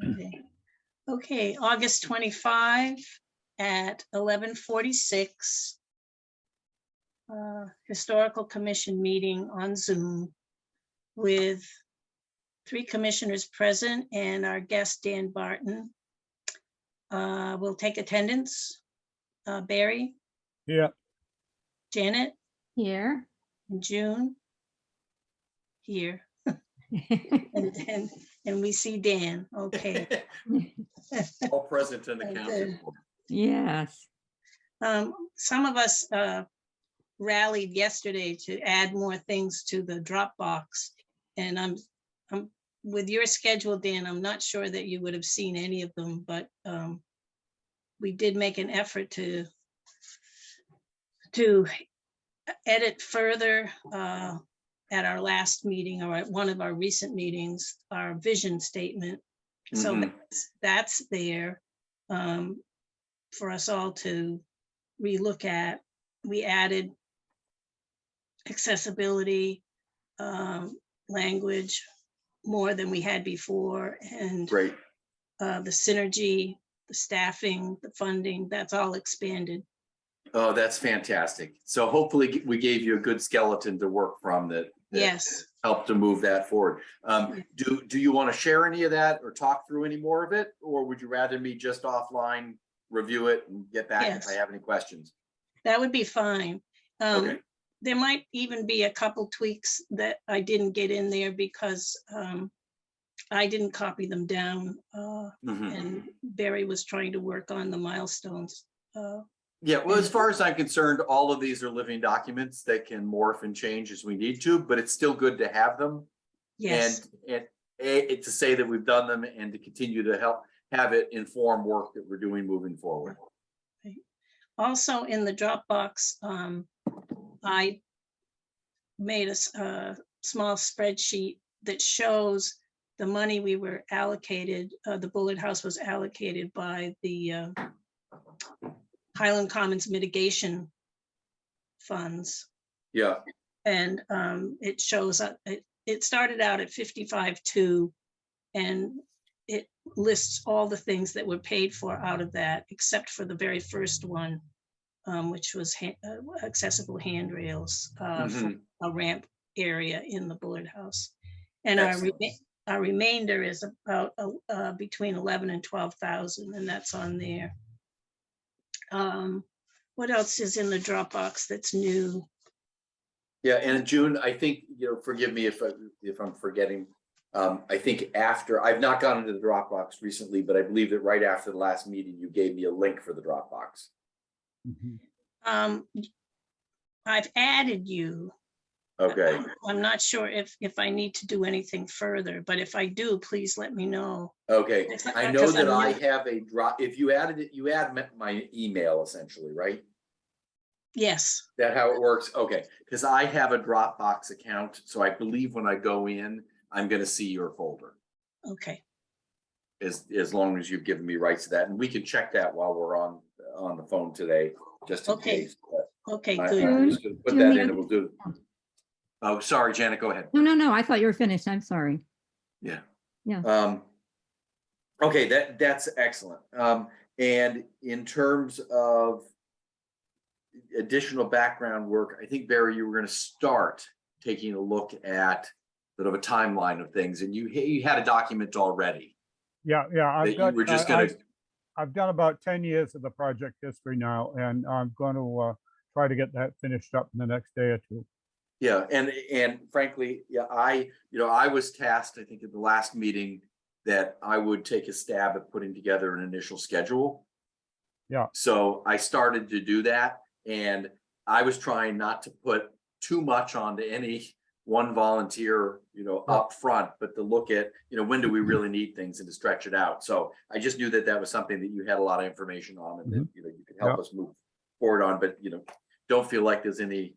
Okay. Okay, August 25 at 11:46. Historical Commission meeting on Zoom with 3 commissioners present and our guest Dan Barton. We'll take attendance. Barry, Yeah, Janet, Here. and June here. And we see Dan. Okay. All present and And, accounted for. Yes. Some of us rallied yesterday to add more things to the Dropbox. And I'm with your schedule, Dan, I'm not sure that you would have seen any of them, but we did make an effort to edit further at our last meeting or at one of our recent meetings, our vision statement. So that's there for us all to relook at. We added accessibility language more than we had before, and Great. the synergy, the staffing, the funding, that's all expanded. Oh, that's fantastic. So hopefully we gave you a good skeleton to work from that Yes. helped to move that forward. Do you want to share any of that or talk through any more of it? Or would you rather me just offline review it and get back if I have any questions? That would be fine. Okay. There might even be a couple tweaks that I didn't get in there because I didn't copy them down and Barry was trying to work on the milestones. Yeah, well, as far as I'm concerned, all of these are living documents that can morph and change as we need to, but it's still good to have them. Yes. And to say that we've done them and to continue to help have it inform work that we're doing moving forward. Also in the Dropbox, I made a small spreadsheet that shows the money we were allocated, the Bullard House was allocated by the Highland Commons mitigation funds. Yeah. And it shows up, it started out at 55.2 and it lists all the things that were paid for out of that, except for the very first one, which was accessible handrails for a ramp area in the Bullard House. And our remainder is about between 11 and 12,000, and that's on there. What else is in the Dropbox that's new? Yeah, and June, I think, forgive me if I'm forgetting. I think after, I've not gone into the Dropbox recently, but I believe that right after the last meeting, you gave me a link for the Dropbox. I've added you. Okay. I'm not sure if I need to do anything further, but if I do, please let me know. Okay, I know that I new. have a drop. If you added it, you add my email essentially, right? Yes. That how it works? Okay, because I have a Dropbox account, so I believe when I go in, I'm going to see your folder. Okay. As long as you've given me rights to that, and we can check that while we're on the phone today, just in case. Okay, I'm good. just going to put that in, and we'll do. Oh, sorry, Janet, go ahead. No. I thought you were finished. I'm sorry. Yeah. Yeah. Okay, that's excellent. And in terms of additional background work, I think, Barry, you were going to start taking a look at sort of a timeline of things, and you had a document already. yeah. I've done about 10 years of the project history now, and I'm going to try to get that finished up in the next day or two. Yeah, and frankly, yeah, I was tasked, I think, at the last meeting that I would take a stab at putting together an initial schedule. Yeah. So I started to do that, and I was trying not to put too much onto any one volunteer, up front, but to look at, when do we really need things and to stretch it out. So I just knew that that was something that you had a lot of information on and that, you could help us move forward on, but, don't feel like there's any,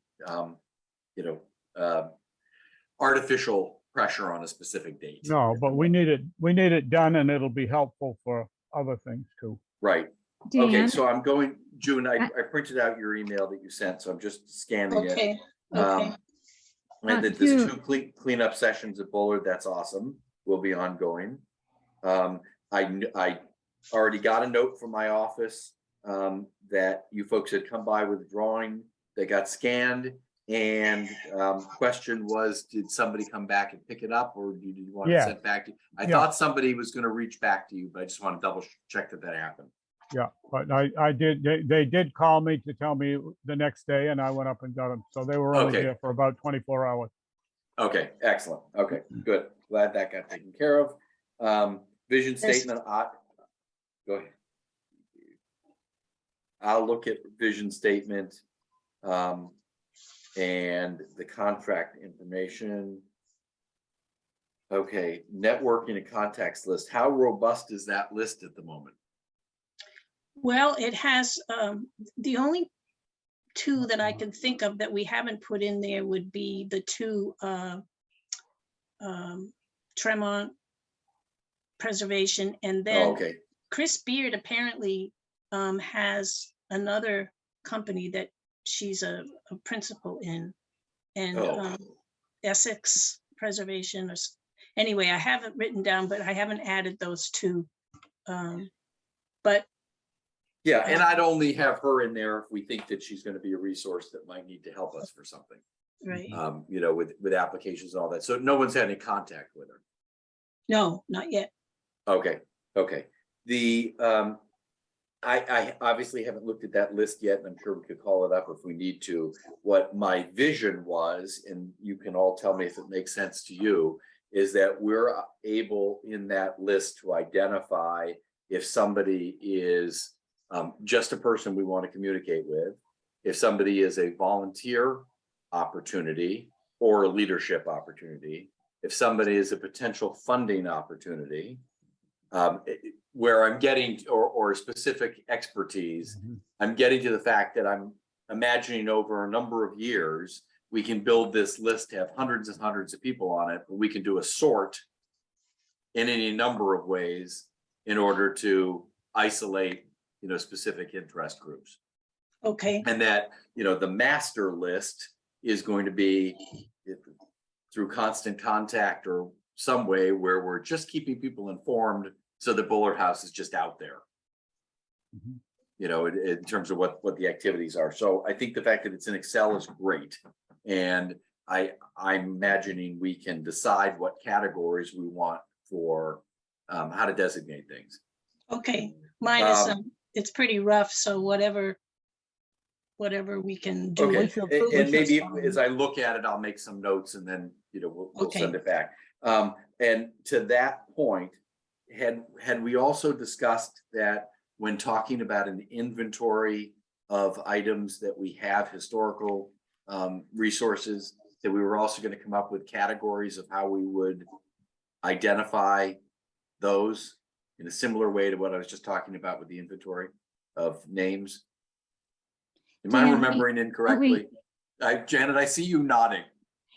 artificial pressure on a specific date. No, but we need it done, and it'll be helpful for other things too. Right. Dan, Okay, so I'm going, June, I printed out your email that you sent, so I'm just scanning it. Okay. Okay. And that there's 2 cleanup sessions at Bullard. That's awesome. Will be ongoing. I already got a note from my office that you folks had come by with a drawing that got scanned. And question was, did somebody come back and pick it up, or did you want it Yeah. sent back to you? I Yeah. thought somebody was going to reach back to you, but I just want to double check that happened. Yeah, but I did, they did call me to tell me the next day, and I went up and got them. So they were only Okay. here for about 24 hours. Okay, excellent. Okay, good. Glad that got taken care of. Vision Yes. statement. Go ahead. I'll look at vision statement and the contract information. Okay, networking and contacts list. How robust is that list at the moment? Well, it has, the only two that I can think of that we haven't put in there would be the two Tremont preservation, and then Okay, Chris Beard apparently has another company that she's a principal in, and Oh. Essex Preservation, or anyway, I have it written down, but I haven't added those two. But yeah, and I'd only have her in there if we think that she's going to be a resource that might need to help us for something. right, You know, with applications and all that. So no one's had any contact with her. no, not yet. Okay, okay. The I obviously haven't looked at that list yet, and I'm sure we could call it up if we need to. What my vision was, and you can all tell me if it makes sense to you, is that we're able in that list to identify if somebody is just a person we want to communicate with, if somebody is a volunteer opportunity or a leadership opportunity, if somebody is a potential funding opportunity, where I'm getting, or specific expertise, I'm getting to the fact that I'm imagining over a number of years, we can build this list to have hundreds and hundreds of people on it, but we can do a sort in any number of ways in order to isolate, you know, specific interest groups. Okay, And that, you know, the master list is going to be through constant contact or some way where we're just keeping people informed, so the Bullard House is just out there, you know, in terms of what the activities are. So I think the fact that it's in Excel is great. And I'm imagining we can decide what categories we want for how to designate things. okay. Mine is, it's pretty rough, so whatever we can do. Okay, with should- improvements, and maybe that's fine. as I look at it, I'll make some notes, and then, you know, we'll Okay. send it back. And to that point, had we also discussed that when talking about an inventory of items that we have, historical resources, that we were also going to come up with categories of how we would identify those in a similar way to what I was just talking about with the inventory of names? Am I Dan, remembering incorrectly? Janet, I see you nodding.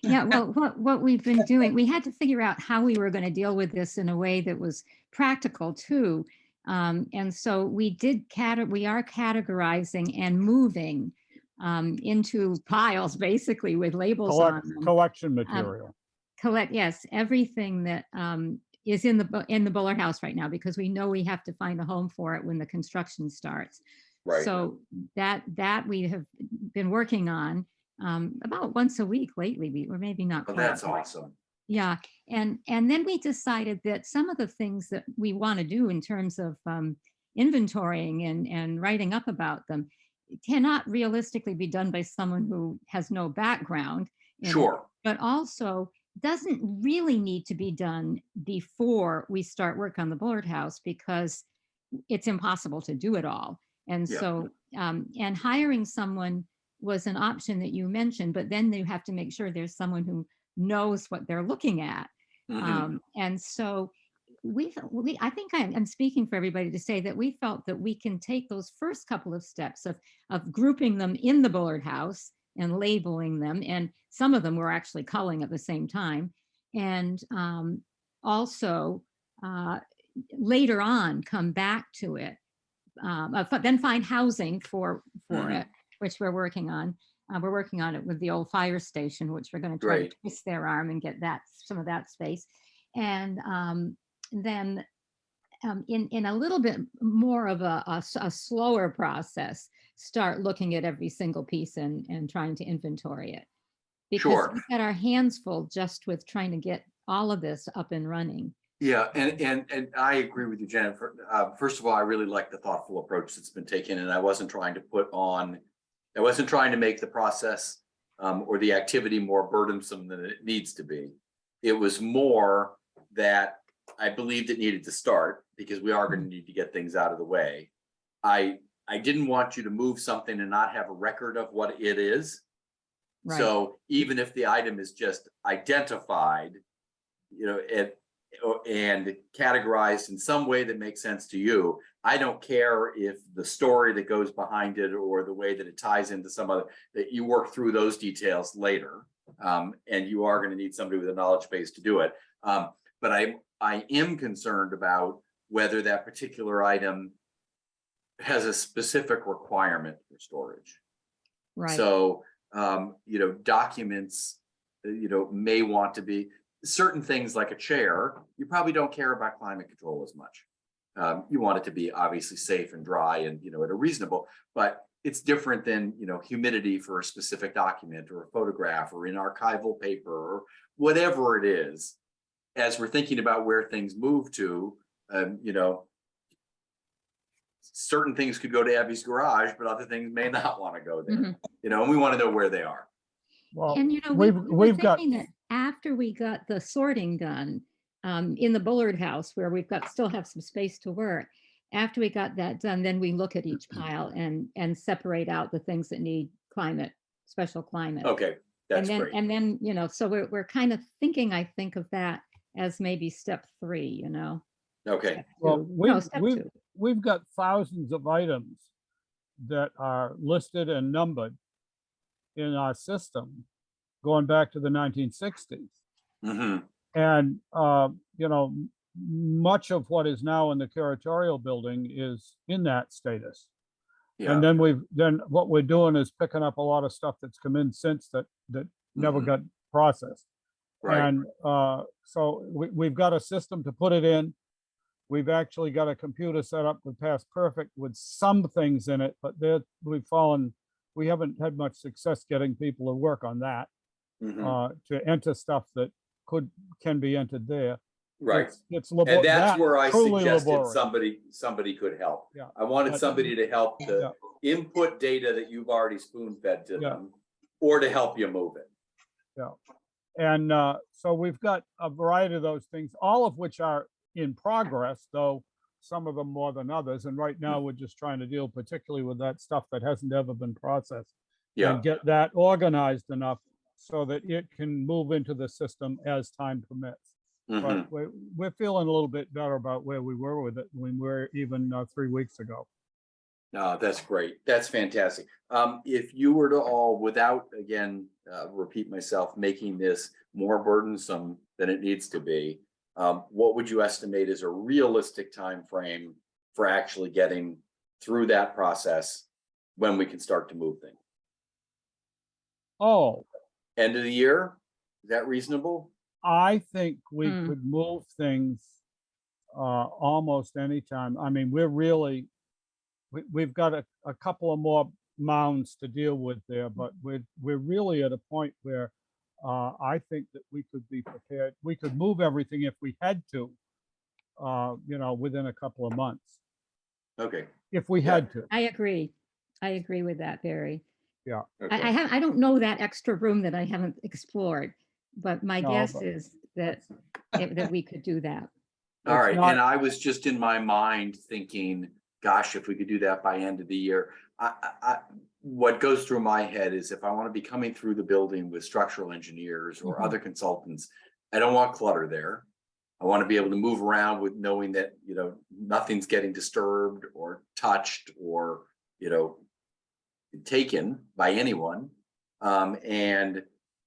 Yeah, well, what we've been doing, we had to figure out how we were going to deal with this in a way that was practical too. And so we are categorizing and moving into piles, basically, with labels on them. Collection material. Yes, everything that is in the Bullard House right now, because we know we have to find a home for it when the construction starts. Right. So that we have been working on about once a week lately, or maybe not Oh, quite. that's awesome. Yeah, and then we decided that some of the things that we want to do in terms of inventorying and writing up about them cannot realistically be done by someone who has no background in it, Sure. but also doesn't really need to be done before we start work on the Bullard House, because it's impossible to do it all. And Yeah. so, and hiring someone was an option that you mentioned, but then you have to make sure there's someone who knows what they're looking at. And so I think I'm speaking for everybody to say that we felt that we can take those first couple of steps of grouping them in the Bullard House and labeling them, and some of them were actually culling at the same time, and also later on come back to it, then find housing for it, which we're working on. We're working on it with the old fire station, which we're going to try to twist their arm and get some of that space. And then in a little bit more of a slower process, start looking at every single piece and trying to inventory it. Because Sure. we've got our hands full just with trying to get all of this up and running. Yeah, and I agree with you, Jennifer. First of all, I really like the thoughtful approach that's been taken, and I wasn't trying to make the process or the activity more burdensome than it needs to be. It was more that I believed it needed to start because we are going to need to get things out of the way. I didn't want you to move something and not have a record of what it is. Right. So even if the item is just identified, and categorized in some way that makes sense to you, I don't care if the story that goes behind it or the way that it ties into some other, that you work through those details later. And you are going to need somebody with a knowledge base to do it. But I am concerned about whether that particular item has a specific requirement for storage. Right. So, documents, may want to be certain things like a chair. You probably don't care about climate control as much. You want it to be obviously safe and dry and, at a reasonable, but it's different than, humidity for a specific document or a photograph or in archival paper or whatever it is. As we're thinking about where things move to, certain things could go to Abby's garage, but other things may not want to go there, and we want to know where they are. Well, And we've got that after we got the sorting done in the Bullard house, where we've still have some space to work. After we got that done, then we look at each pile and separate out the things that need special climate. Okay, that's great. And then so we're kind of thinking, I think of that as maybe step 3. Okay. Well, Step 2. we've got thousands of items that are listed and numbered in our system going back to the 1960s. Mm-hmm. And, much of what is now in the curatorial building is in that status. Yeah. And then what we're doing is picking up a lot of stuff that's come in since that never got processed. Right. And so we've got a system to put it in. We've actually got a computer set up with Past Perfect with some things in it, but we haven't had much success getting people to work on that, to enter stuff that can be entered there. Right. It's and that's where I suggested laborious. somebody could help. Yeah. I wanted somebody to help to input data that you've already spoon fed to them, or to help you move it. Yeah. And so we've got a variety of those things, all of which are in progress, though some of them more than others. And right now we're just trying to deal particularly with that stuff that hasn't ever been processed. And get that organized enough so that it can move into the system as time permits. But we're feeling a little bit better about where we were with it when we were even 3 weeks ago. No, that's great. That's fantastic. If you were to all, without, again, repeat myself, making this more burdensome than it needs to be, what would you estimate is a realistic time frame for actually getting through that process when we can start to move things? Oh, end of the year? Is that reasonable? I think we could move things almost anytime. I mean, we've got a couple of more mounds to deal with there, but we're really at a point where I think that we could be prepared. We could move everything if we had to, within a couple of months. Okay. If we had to. I agree with that, Barry. Yeah. Okay. I don't know that extra room that I haven't explored, but my guess is that we could do that. All right. And I was just in my mind thinking, gosh, if we could do that by end of the year. What goes through my head is if I want to be coming through the building with structural engineers or other consultants, I don't want clutter there. I want to be able to move around with knowing that, nothing's getting disturbed or touched or, taken by anyone. And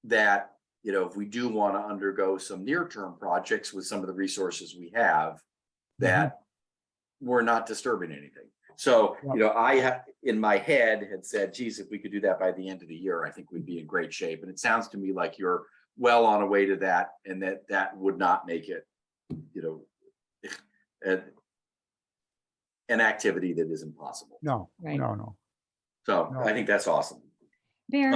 that, if we do want to undergo some near-term projects with some of the resources we have, that we're not disturbing anything. So, I in my head had said, geez, if we could do that by the end of the year, I think we'd be in great shape. And it sounds to me like you're well on a way to that, and that would not make it, an activity that is impossible. No, Right. no. So No. I think that's awesome. Bear,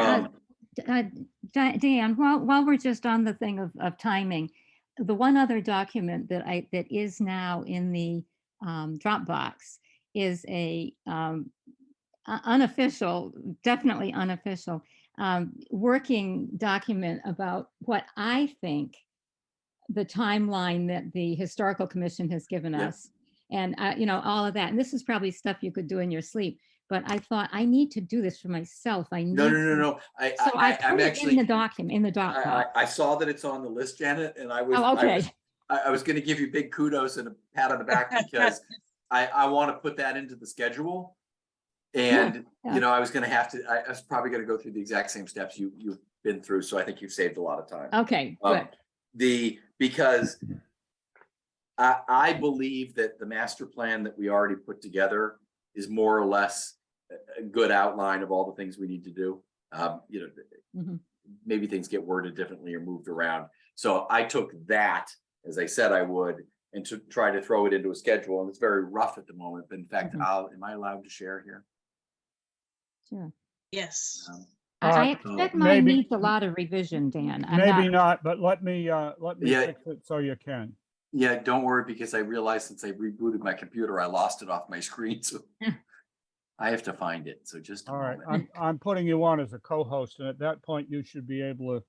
Dan, while we're just on the thing of timing, the one other document that is now in the Dropbox is a unofficial, definitely unofficial, working document about what I think the timeline that the Historical Commission has given Yeah. us. And, all of that. And this is probably stuff you could do in your sleep. But I thought, I need to do this for myself. I need No. So I I'm put it actually, in the document, in the Dropbox. I saw that it's on the list, Janet, and I was, Oh, okay. I was going to give you big kudos and a pat on the back because I want to put that into the schedule. And, Yeah. I was going to have to, I was probably going to go through the exact same steps you've been through. So I think you've saved a lot of time. Okay, good. Because I believe that the master plan that we already put together is more or less a good outline of all the things we need to do. Mhm. Maybe things get worded differently or moved around. So I took that, as I said I would, and to try to throw it into a schedule. And it's very rough at the moment. But in fact, Mhm. am I allowed to share here? Sure. Yes. I Uh, expect mine maybe- needs a lot of revision, Dan. I'm Maybe not, but let me Yeah. fix it so you can. Yeah, don't worry, because I realized since I rebooted my computer, I lost it off my screen. So I have to find it. So just a All right, moment. I'm putting you on as a co-host, and at that point, you should be able to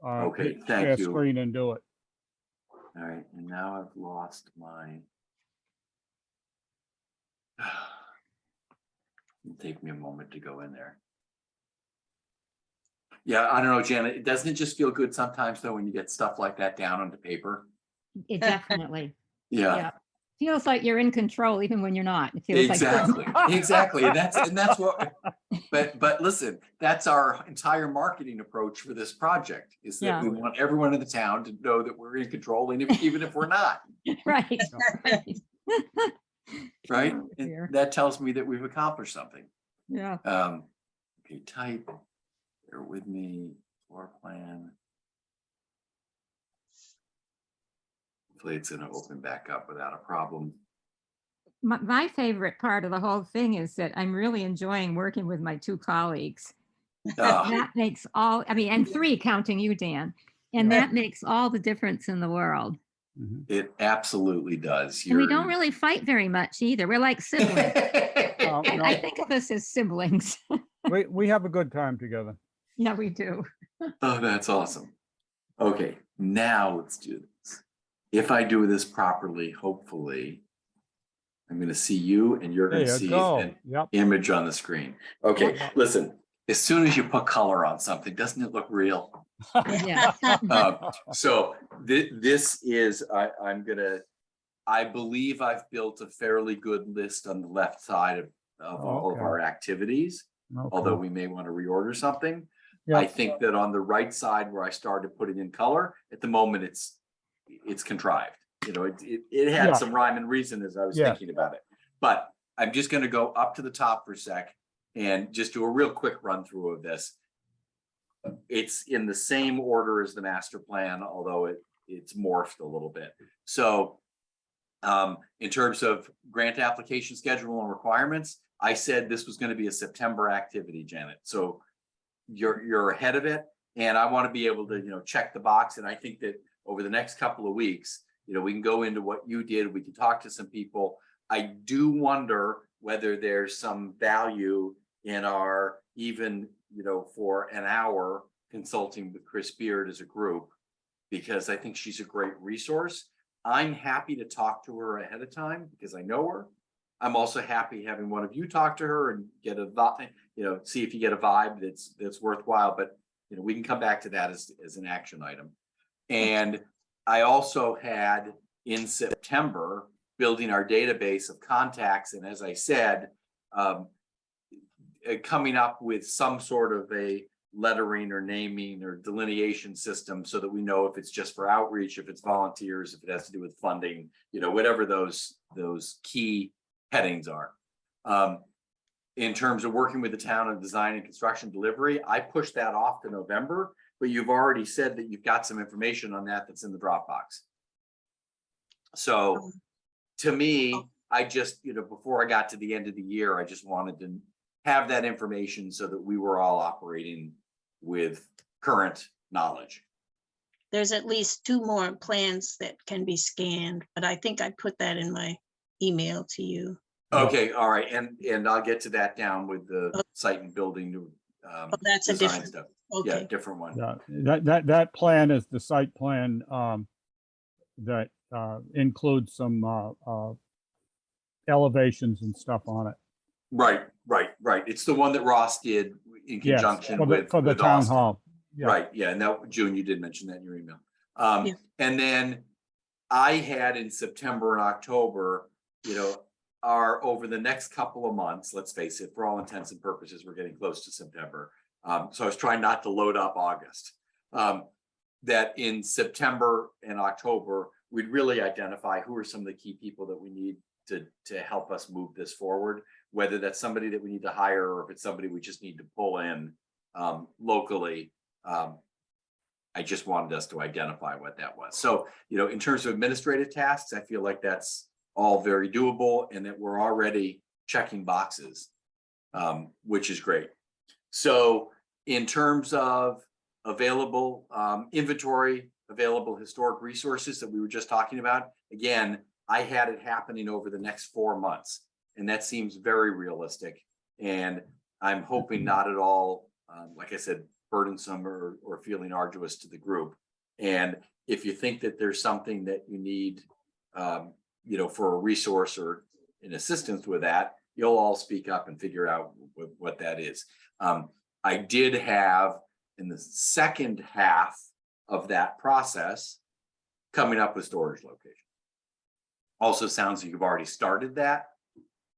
Okay, hit thank share you. screen and do it. All right, and now I've lost my. It'll take me a moment to go in there. Yeah, I don't know, Janet. Doesn't it just feel good sometimes though when you get stuff like that down onto paper? It definitely, Yeah, yeah. Feels like you're in control even when you're not. It feels exactly, like. exactly. And that's what. But listen, that's our entire marketing approach for this project. Is that Yeah. we want everyone in the town to know that we're in control, and even if we're not, Right. Right. right? Oh, And dear. that tells me that we've accomplished something. Yeah. Okay, type. Bear with me. Floor plan. Hopefully it's gonna open back up without a problem. My favorite part of the whole thing is that I'm really enjoying working with my two colleagues. That makes and three counting you, Dan. And Yeah. that makes all the difference in the world. Mhm. It absolutely does. And we don't really fight very much either. We're like siblings. No. I think of us as siblings. We have a good time together. Yeah, we do. Oh, that's awesome. Okay, now let's do this. If I do this properly, hopefully, I'm going to see you and you're going to There you see go. an Yep. image on the screen. Okay, Yep. listen, as soon as you put color on something, doesn't it look real? Yeah. So this is, I believe I've built a fairly good list on the left side of all of Okay. our activities, although Okay. we may want to reorder something. Yeah. I think that on the right side where I started putting in color, at the moment, it's contrived. It had Yeah. some rhyme and reason as I was Yes. thinking about it. But I'm just going to go up to the top for a sec and just do a real quick run through of this. It's in the same order as the master plan, although it's morphed a little bit. So in terms of grant application schedule and requirements, I said this was going to be a September activity, Janet. So you're ahead of it. And I want to be able to, check the box. And I think that over the next couple of weeks, we can go into what you did. We can talk to some people. I do wonder whether there's some value in our even, for an hour consulting with Chris Beard as a group, because I think she's a great resource. I'm happy to talk to her ahead of time because I know her. I'm also happy having one of you talk to her and get a vibe, see if you get a vibe that's worthwhile. But we can come back to that as an action item. And I also had in September building our database of contacts, and as I said, coming up with some sort of a lettering or naming or delineation system so that we know if it's just for outreach, if it's volunteers, if it has to do with funding, whatever those key headings are. In terms of working with the town on design and construction delivery, I pushed that off to November, but you've already said that you've got some information on that that's in the Dropbox. So to me, I just, before I got to the end of the year, I just wanted to have that information so that we were all operating with current knowledge. There's at least 2 more plans that can be scanned, but I think I put that in my email to you. Okay, all right, and I'll get to that down with the Oh. site and building That's a design different, stuff. Yeah, okay. different one. Yeah, that plan is the site plan that includes some elevations and stuff on it. Right. It's the one that Ross did in Yes, conjunction for the with town Austin. hall. Yeah. Right, yeah, and that, June, you did mention that in your email. Yeah. And then I had in September and October, are over the next couple of months, let's face it, for all intents and purposes, we're getting close to September. So I was trying not to load up August. That in September and October, we'd really identify who are some of the key people that we need to help us move this forward, whether that's somebody that we need to hire or if it's somebody we just need to pull in locally. I just wanted us to identify what that was. So, in terms of administrative tasks, I feel like that's all very doable and that we're already checking boxes, which is great. So in terms of available inventory, available historic resources that we were just talking about, again, I had it happening over the next 4 months, and that seems very realistic. And I'm hoping not at all, like I said, burdensome or feeling arduous to the group. And if you think that there's something that you need, for a resource or an assistance with that, you'll all speak up and figure out what that is. I did have in the second half of that process coming up with storage location. Also sounds like you've already started that,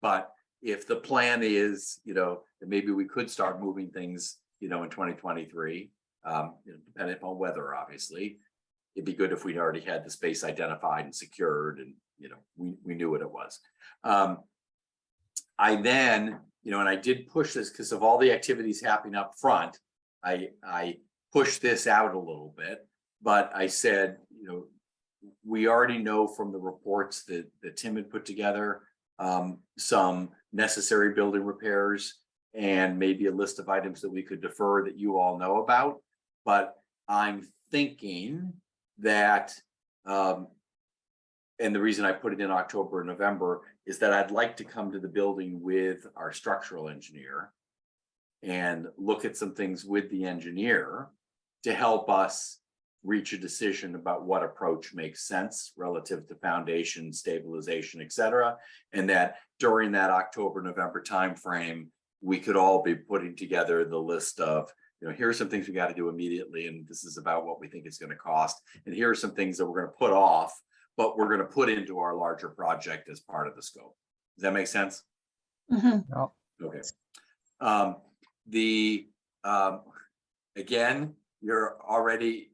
but if the plan is, that maybe we could start moving things, in 2023, depending upon weather, obviously, it'd be good if we'd already had the space identified and secured and, we knew what it was. I then, and I did push this because of all the activities happening up front, I pushed this out a little bit, but I said, we already know from the reports that Tim had put together, some necessary building repairs and maybe a list of items that we could defer that you all know about. But I'm thinking that, and the reason I put it in October and November is that I'd like to come to the building with our structural engineer and look at some things with the engineer to help us reach a decision about what approach makes sense relative to foundation, stabilization, et cetera. And that during that October, November timeframe, we could all be putting together the list of, here are some things we got to do immediately, and this is about what we think it's going to cost. And here are some things that we're going to put off, but we're going to put into our larger project as part of the scope. Does that make sense? Mm-hmm. Okay. Again, you're already,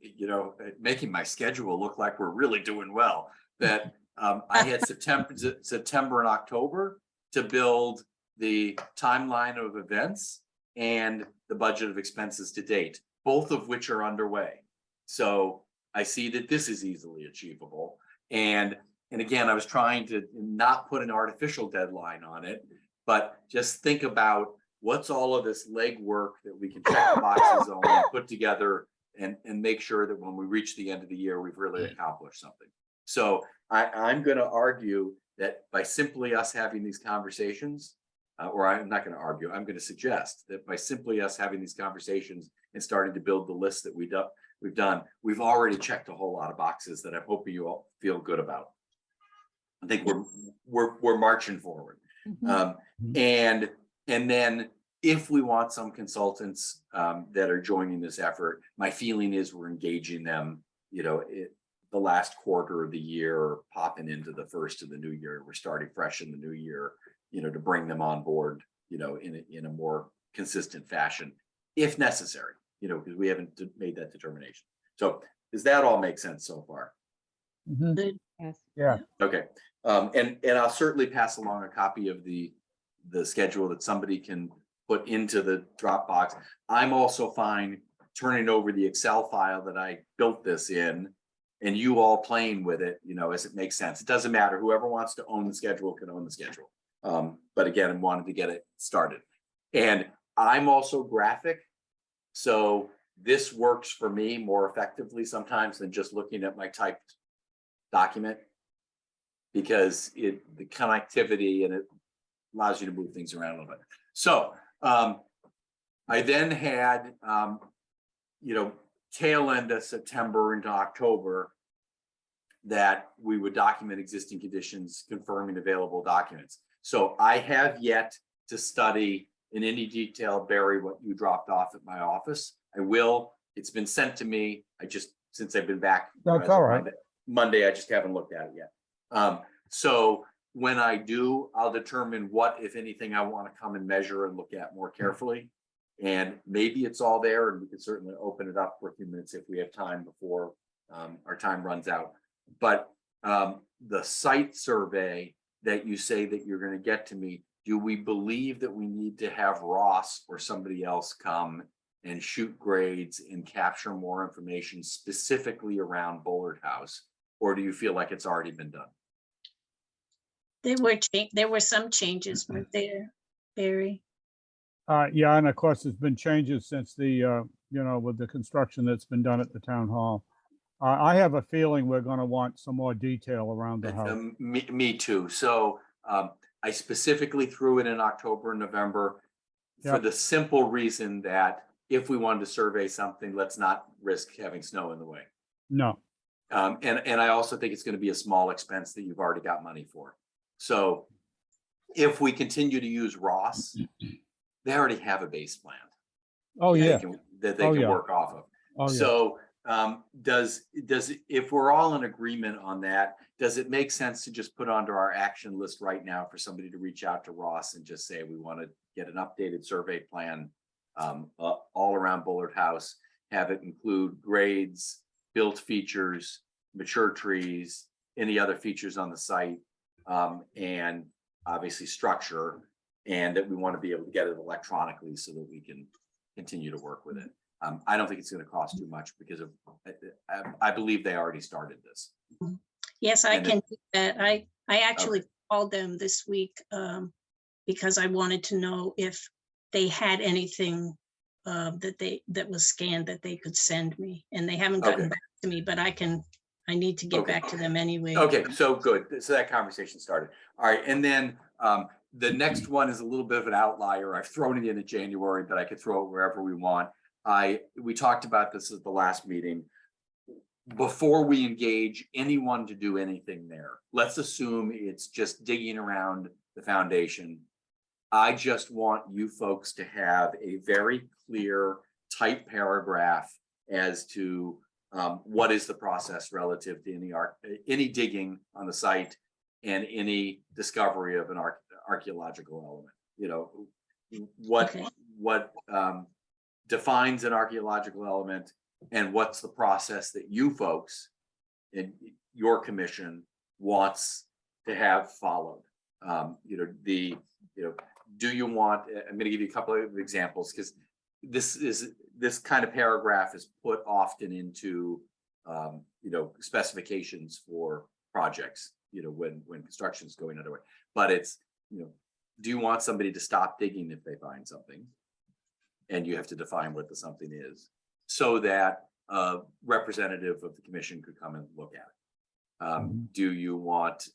making my schedule look like we're really doing well. That I had September and October to build the timeline of events and the budget of expenses to date, both of which are underway. So I see that this is easily achievable. And again, I was trying to not put an artificial deadline on it, but just think about what's all of this legwork that we can check the boxes on and put together and make sure that when we reach the end of the year, we've really accomplished something. So I'm going to argue that by simply us having these conversations, or I'm not going to argue, I'm going to suggest that by simply us having these conversations and starting to build the list that we've done, we've already checked a whole lot of boxes that I'm hoping you all feel good about. I think we're marching forward. Mm-hmm. And then if we want some consultants that are joining this effort, my feeling is we're engaging them, the last quarter of the year, or popping into the first of the new year. We're starting fresh in the new year, to bring them on board, in a more consistent fashion, if necessary, because we haven't made that determination. So does that all make sense so far? Good. Yes. Yeah. Okay. And I'll certainly pass along a copy of the schedule that somebody can put into the Dropbox. I'm also fine turning over the Excel file that I built this in and you all playing with it, as it makes sense. It doesn't matter. Whoever wants to own the schedule can own the schedule. But again, I wanted to get it started. And I'm also graphic, so this works for me more effectively sometimes than just looking at my typed document, because the connectivity and it allows you to move things around a little bit. So I then had, tail end of September into October that we would document existing conditions, confirming available documents. So I have yet to study in any detail, Barry, what you dropped off at my office. I will. It's been sent to me. Since I've been back. That's all right. Monday, I just haven't looked at it yet. So when I do, I'll determine what, if anything, I want to come and measure and look at more carefully. And maybe it's all there, and we can certainly open it up for a few minutes if we have time before our time runs out. But the site survey that you say that you're going to get to me, do we believe that we need to have Ross or somebody else come and shoot grades and capture more information specifically around Bullard House? Or do you feel like it's already been done? There were some changes, weren't there, Barry? Yeah, and of course, there's been changes since the, with the construction that's been done at the town hall. I have a feeling we're going to want some more detail around the house. Me too. So I specifically threw it in October and November for the simple reason that if we wanted to survey something, let's not risk having snow in the way. No. And I also think it's going to be a small expense that you've already got money for. So if we continue to use Ross, they already have a base plan. Oh, yeah. That they can work off of. Oh, yeah. So if we're all in agreement on that, does it make sense to just put onto our action list right now for somebody to reach out to Ross and just say, we want to get an updated survey plan all around Bullard House, have it include grades, built features, mature trees, any other features on the site, and obviously structure, and that we want to be able to get it electronically so that we can continue to work with it. I don't think it's going to cost too much because I believe they already started this. Yes, I can do that. I actually called them this week because I wanted to know if they had anything that was scanned that they could send me, and they haven't gotten back to me, but I need to get back to them anyway. Okay, so good. So that conversation started. All right, and then the next one is a little bit of an outlier. I've thrown it in January, but I could throw it wherever we want. We talked about this at the last meeting. Before we engage anyone to do anything there, let's assume it's just digging around the foundation. I just want you folks to have a very clear, tight paragraph as to what is the process relative to any digging on the site and any discovery of an archaeological element. What defines an archaeological element, and what's the process that you folks in your commission wants to have followed. Do you want, I'm going to give you a couple of examples, because this kind of paragraph is put often into specifications for projects, when construction is going underway. But it's, do you want somebody to stop digging if they find something? And you have to define what the something is, so that a representative of the commission could come and look at it. Do you want,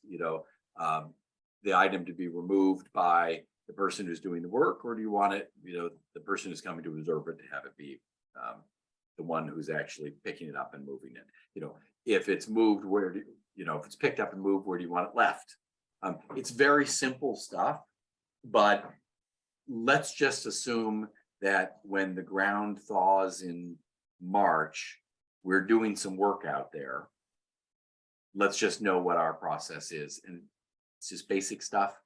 the item to be removed by the person who's doing the work, or do you want it, the person who's coming to observe it, to have it be the one who's actually picking it up and moving it? If it's moved, if it's picked up and moved, where do you want it left? It's very simple stuff, but let's just assume that when the ground thaws in March, we're doing some work out there. Let's just know what our process is. And it's just basic stuff.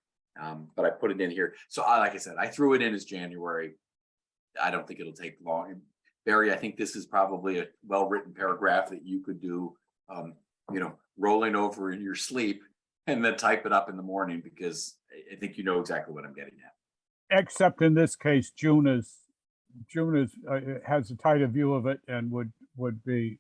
But I put it in here. So like I said, I threw it in as January. I don't think it'll take long. Barry, I think this is probably a well-written paragraph that you could do, rolling over in your sleep and then type it up in the morning, because I think you know exactly what I'm getting at. Except in this case, June has a tighter view of it and would be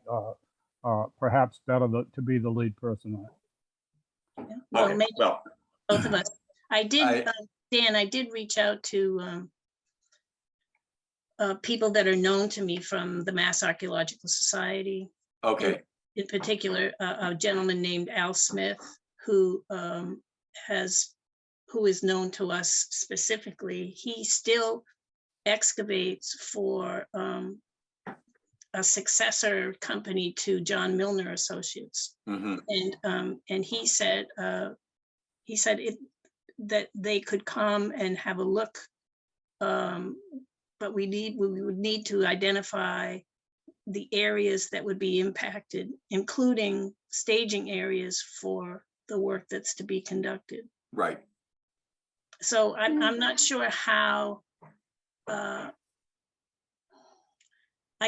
perhaps better to be the lead person on it. Yeah. Well, Okay, maybe well, both of us. I did, I- Dan, I did reach out to people that are known to me from the Mass Archaeological Society. okay, In particular, a gentleman named Al Smith, who is known to us specifically. He still excavates for a successor company to John Milner Associates, mhm, and he said that they could come and have a look, but we would need to identify the areas that would be impacted, including staging areas for the work that's to be conducted. right. So I'm not sure how, I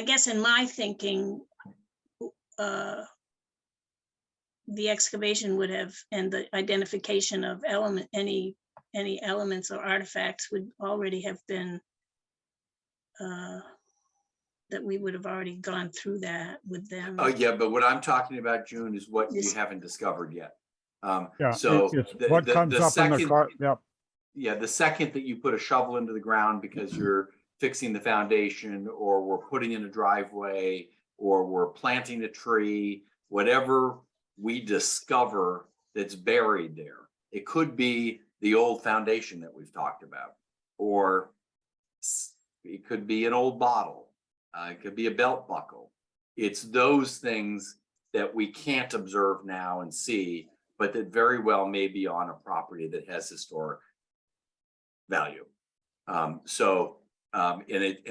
guess in my thinking, the excavation would have, and the identification of any elements or artifacts would already have been, that we would have already gone through that with them. Oh, yeah, but what I'm talking about, June, is what you Yes. haven't discovered yet. Yeah, So it's the- what the- comes the up in the second- car. Yep. Yeah, the second that you put a shovel into the ground because you're fixing the foundation, or we're putting in a driveway, or we're planting a tree, whatever we discover that's buried there. It could be the old foundation that we've talked about, or it could be an old bottle. It could be a belt buckle. It's those things that we can't observe now and see, but that very well may be on a property that has historic value. And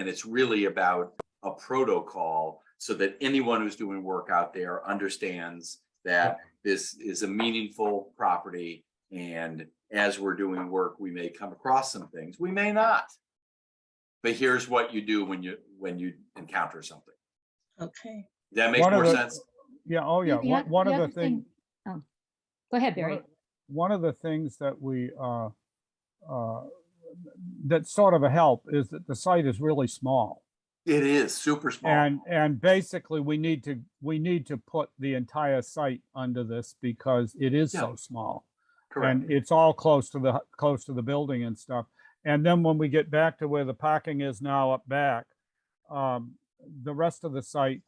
it's really about a protocol so that anyone who's doing work out there understands that this is a meaningful property. And as we're doing work, we may come across some things, we may not. But here's what you do when you encounter something. Okay. That makes One of more the- sense. Yeah. Oh, yeah. The One of other the things. oh, go ahead, Barry. One of the things that that's sort of a help is that the site is really small. It is super small. And basically we need to put the entire site under this because it is so small. Correct. And it's all close to the building and stuff. And then when we get back to where the parking is now up back, the rest of the site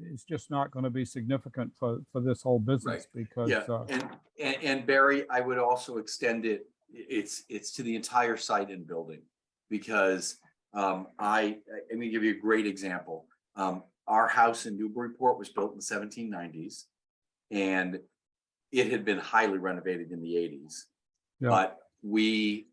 is just not going to be significant for this whole business because Yeah, and Barry, I would also extend it. It's to the entire site and building, because I'm going to give you a great example. Our house in Newburyport was built in the 1790s, and it had been highly renovated in the 80s. Yeah. But we,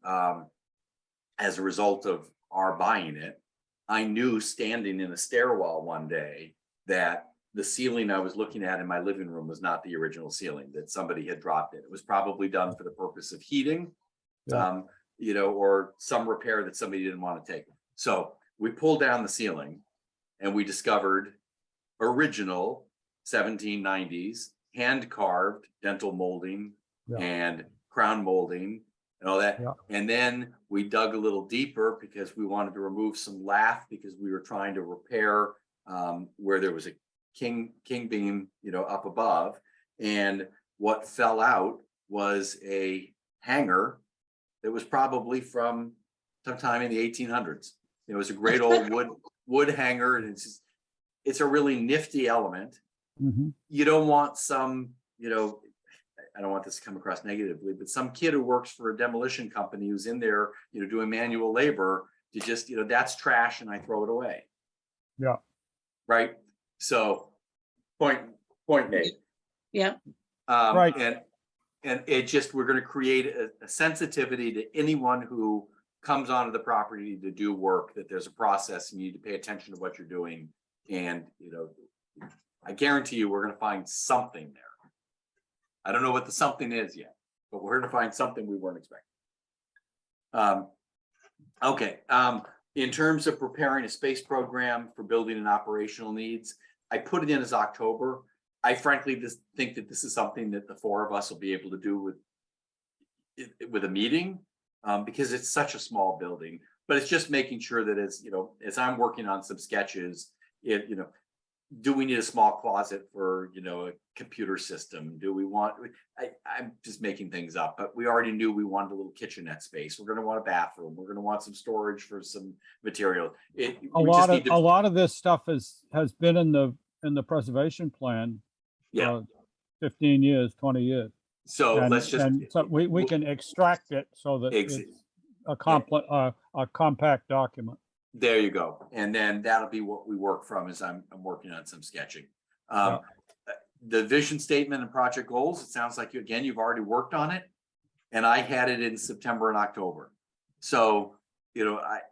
as a result of our buying it, I knew standing in a stairwell one day that the ceiling I was looking at in my living room was not the original ceiling, that somebody had dropped it. It was probably done for the purpose of heating, Yeah. Or some repair that somebody didn't want to take. So we pulled down the ceiling and we discovered original 1790s hand carved dental molding Yeah. and crown molding and all that. Yeah. And then we dug a little deeper because we wanted to remove some lath, because we were trying to repair where there was a king beam, up above. And what fell out was a hanger that was probably from sometime in the 1800s. It was a great old wood hanger, and it's a really nifty element. Mhm. You don't want some, I don't want this to come across negatively, but some kid who works for a demolition company who's in there, doing manual labor to just, that's trash and I throw it away. Yeah. Right. So point made. Yeah. Right. And it just, we're going to create a sensitivity to anyone who comes onto the property to do work, that there's a process and you need to pay attention to what you're doing. And, I guarantee you we're going to find something there. I don't know what the something is yet, but we're going to find something we weren't expecting. Okay. In terms of preparing a space program for building and operational needs, I put it in as October. I frankly just think that this is something that the four of us will be able to do with a meeting, because it's such a small building. But it's just making sure that as I'm working on some sketches, do we need a small closet for, a computer system? Do we want, I'm just making things up, but we already knew we wanted a little kitchenette space. We're going to want a bathroom. We're going to want some storage for some material. A We just lot need of, a to, lot of this stuff has been in the preservation plan. yeah. 15 years, 20 years. So And, let's just, and so we can extract it so that Ex- it's a compact document. there you go. And then that'll be what we work from as I'm working on some sketching. The vision statement and project goals, it sounds like you've already worked on it. And I had it in September and October. So,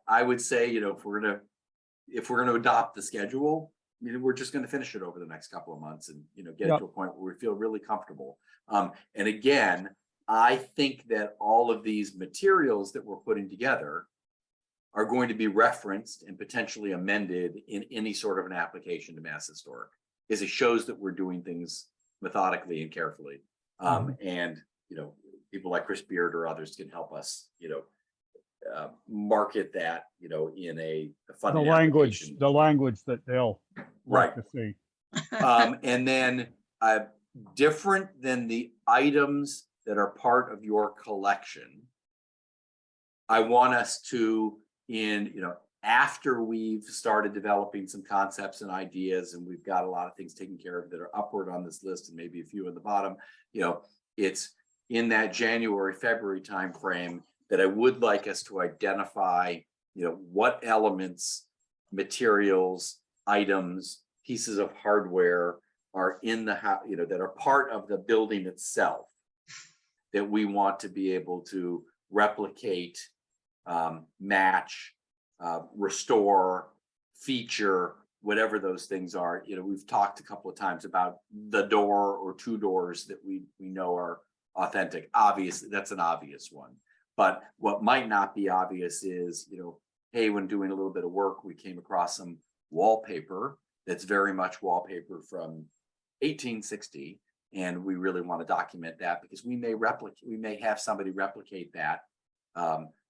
I would say, if we're going to adopt the schedule, we're just going to finish it over the next couple of months and, get it to a point where we feel really comfortable. And again, I think that all of these materials that we're putting together are going to be referenced and potentially amended in any sort of an application to Mass Historic, because it shows that we're doing things methodically and carefully. And, people like Chris Beard or others can help us, market that, in a fun The language that they'll like to see. And then different than the items that are part of your collection, I want us to, after we've started developing some concepts and ideas, and we've got a lot of things taken care of that are upward on this list and maybe a few in the bottom, it's in that January, February timeframe that I would like us to identify, what elements, materials, items, pieces of hardware are in the house, that are part of the building itself that we want to be able to replicate, match, restore, feature, whatever those things are. We've talked a couple of times about the door or two doors that we know are authentic. Obviously, that's an obvious one. But what might not be obvious is, hey, when doing a little bit of work, we came across some wallpaper that's very much wallpaper from 1860. And we really want to document that because we may have somebody replicate that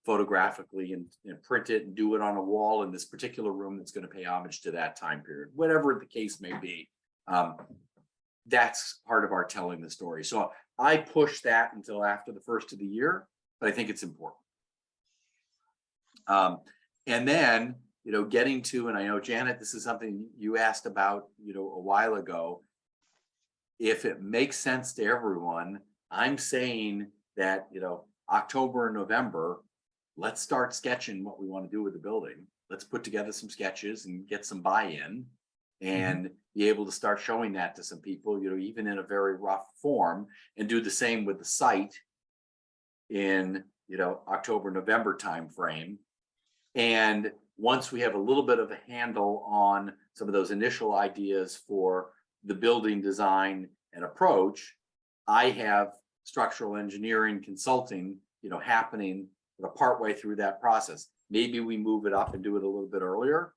photographically and print it and do it on a wall in this particular room that's going to pay homage to that time period, whatever the case may be. That's part of our telling the story. So I push that until after the first of the year, but I think it's important. And then, getting to, and I know, Janet, this is something you asked about, a while ago. If it makes sense to everyone, I'm saying that, October and November, let's start sketching what we want to do with the building. Let's put together some sketches and get some buy-in and be able to start showing that to some people, even in a very rough form, and do the same with the site in, October, November timeframe. And once we have a little bit of a handle on some of those initial ideas for the building design and approach, I have structural engineering consulting, happening partway through that process. Maybe we move it up and do it a little bit earlier.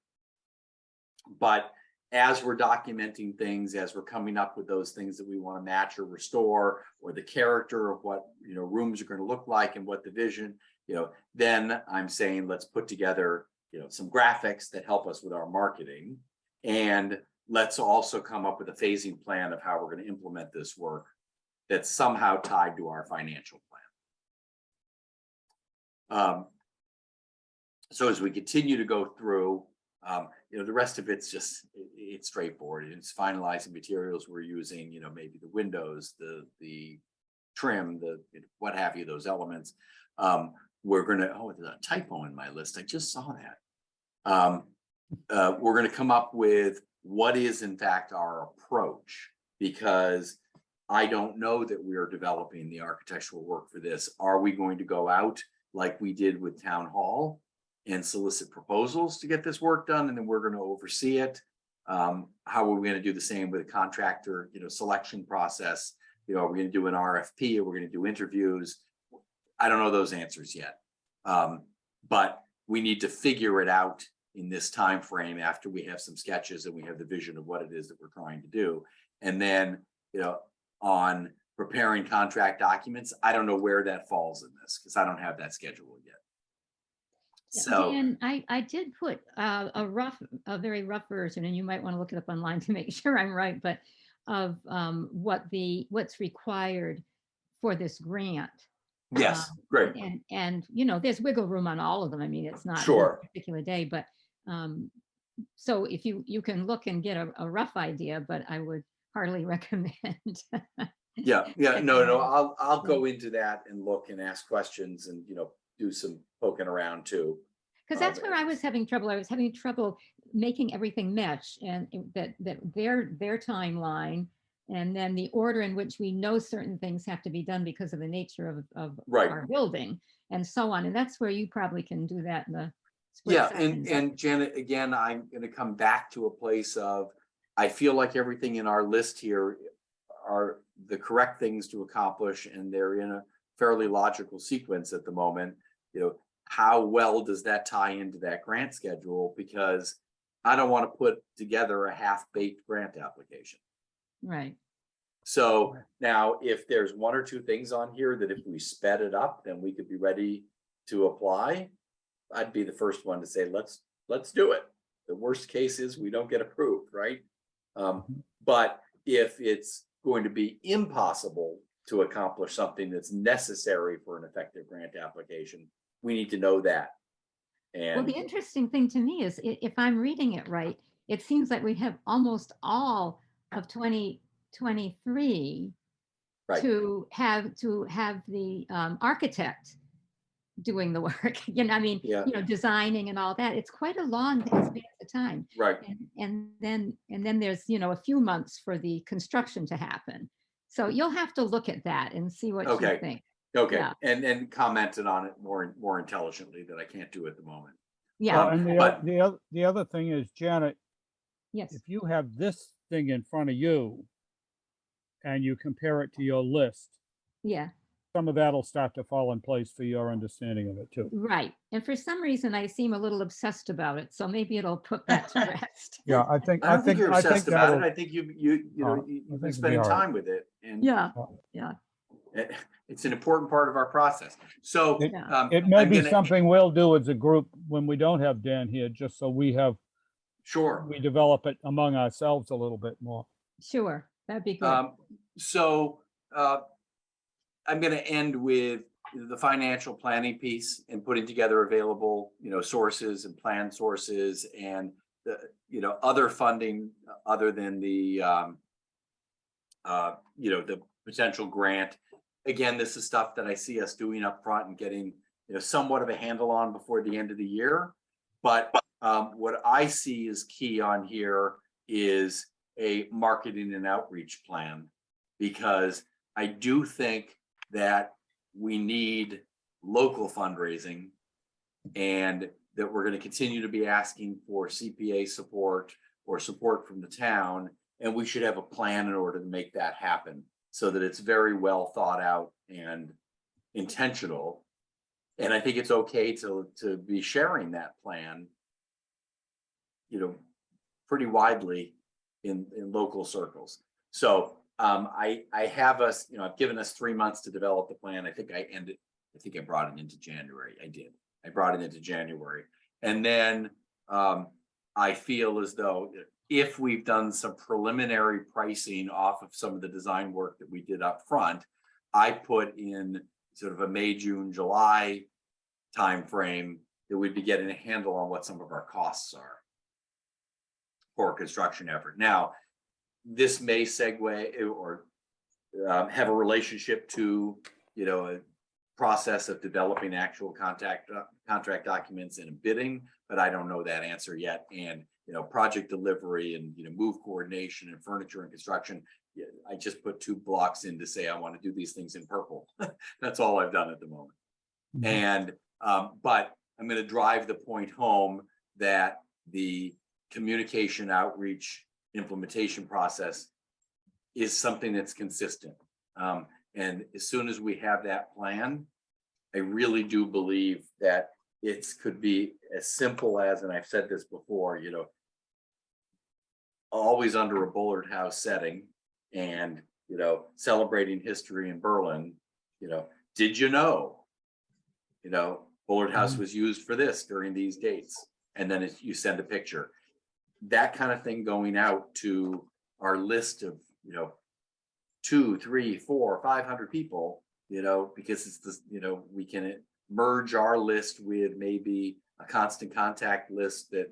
But as we're documenting things, as we're coming up with those things that we want to match or restore, or the character of what, rooms are going to look like and what the vision, then I'm saying, let's put together, some graphics that help us with our marketing. And let's also come up with a phasing plan of how we're going to implement this work that's somehow tied to our financial plan. So as we continue to go through, the rest of it's it's straightforward. It's finalizing materials we're using, maybe the windows, the trim, the what have you, those elements. We're going to, there's a typo in my list. I just saw that. We're going to come up with what is in fact our approach, because I don't know that we are developing the architectural work for this. Are we going to go out like we did with Town Hall and solicit proposals to get this work done, and then we're going to oversee it? How are we going to do the same with a contractor, selection process? Are we going to do an RFP? Are we going to do interviews? I don't know those answers yet. But we need to figure it out in this time frame after we have some sketches and we have the vision of what it is that we're trying to do. And then, on preparing contract documents, I don't know where that falls in this because I don't have that schedule yet. So, Dan, I did put a very rough version, and you might want to look it up online to make sure I'm right, but of what's required for this grant. yes, great, And there's wiggle room on all of them. I mean, it's not any sure. particular day, but so if you can look and get a rough idea, but I would hardly recommend. Yeah, no, checking it out. I'll go into that and look and ask questions and, do some poking around too. Because that's where I was having trouble. I was having trouble making everything mesh, and that their timeline, and then the order in which we know certain things have to be done because of the nature of Right. our building, and so on. And that's where you probably can do that in the split Yeah, seconds. and Janet, again, I'm gonna come back to a place of, I feel like everything in our list here are the correct things to accomplish, and they're in a fairly logical sequence at the moment. How well does that tie into that grant schedule? Because I don't want to put together a half-baked grant application. Right. So now, if there's one or two things on here that if we sped it up, then we could be ready to apply, I'd be the first one to say, let's do it. The worst case is we don't get approved, right? But if it's going to be impossible to accomplish something that's necessary for an effective grant application, we need to know that. Well, And the interesting thing to me is, if I'm reading it right, it seems like we have almost all of 2023 right, to have the architect doing the work. I mean, yeah, designing and all that. It's quite a long span of time. right. And then there's, a few months for the construction to happen. So you'll have to look at that and see what Okay. you think. Okay, Yeah. and commented on it more intelligently that I can't do at the moment. Yeah. Well, and but- the other thing is, Janet, Yes. if you have this thing in front of you and you compare it to your list, Yeah. some of that'll start to fall in place for your understanding of it too. Right. And for some reason, I seem a little obsessed about it. So maybe it'll put that to rest. Yeah, I don't think you're obsessed about it. I think you've think been it'll spending be all right. time with it, and Yeah. Yeah. it's an important part of our process. So Yeah. It may I'm be gonna- something we'll do as a group when we don't have Dan here, just so we Sure. develop it among ourselves a little bit more. Sure. That'd be good. So I'm going to end with the financial planning piece and putting together available, sources and plan sources and the, other funding other than the, the potential grant. Again, this is stuff that I see us doing up front and getting, somewhat of a handle on before the end of the year. But what I see is key on here is a marketing and outreach plan, because I do think that we need local fundraising, and that we're going to continue to be asking for CPA support or support from the town, and we should have a plan in order to make that happen so that it's very well thought out and intentional. And I think it's okay to be sharing that plan, pretty widely in local circles. So I have us, I've given us 3 months to develop the plan. I think I brought it into January. I brought it into January. And then I feel as though if we've done some preliminary pricing off of some of the design work that we did up front, I put in sort of a May, June, July timeframe that we'd be getting a handle on what some of our costs are for a construction effort. Now, this may segue or have a relationship to, a process of developing actual contract documents and bidding, but I don't know that answer yet. And, project delivery and, move coordination and furniture and construction. I just put 2 blocks in to say, I want to do these things in purple. That's all I've done at the moment. Mhm. And, but I'm going to drive the point home that the communication outreach implementation process is something that's consistent. And as soon as we have that plan, I really do believe that it could be as simple as, and I've said this before, always under a Bullard House setting and, celebrating history in Berlin, did you know, Bullard House was used for this during these dates. And then you send a picture. That kind of thing going out to our list of, 200, 300, 400, 500 people, because it's this, we can merge our list with maybe a constant contact list that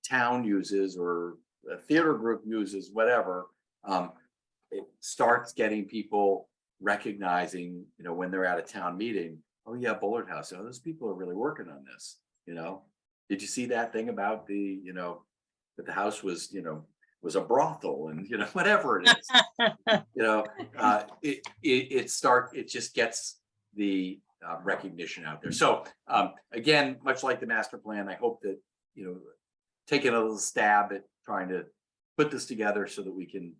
town uses or a theater group uses, whatever. It starts getting people recognizing, when they're at a town meeting, oh yeah, Bullard House, those people are really working on this, Did you see that thing about the, that the house was, was a brothel and, whatever it is, it just gets the recognition out there. So again, much like the master plan, I hope that, taking a little stab at trying to put this together so that we can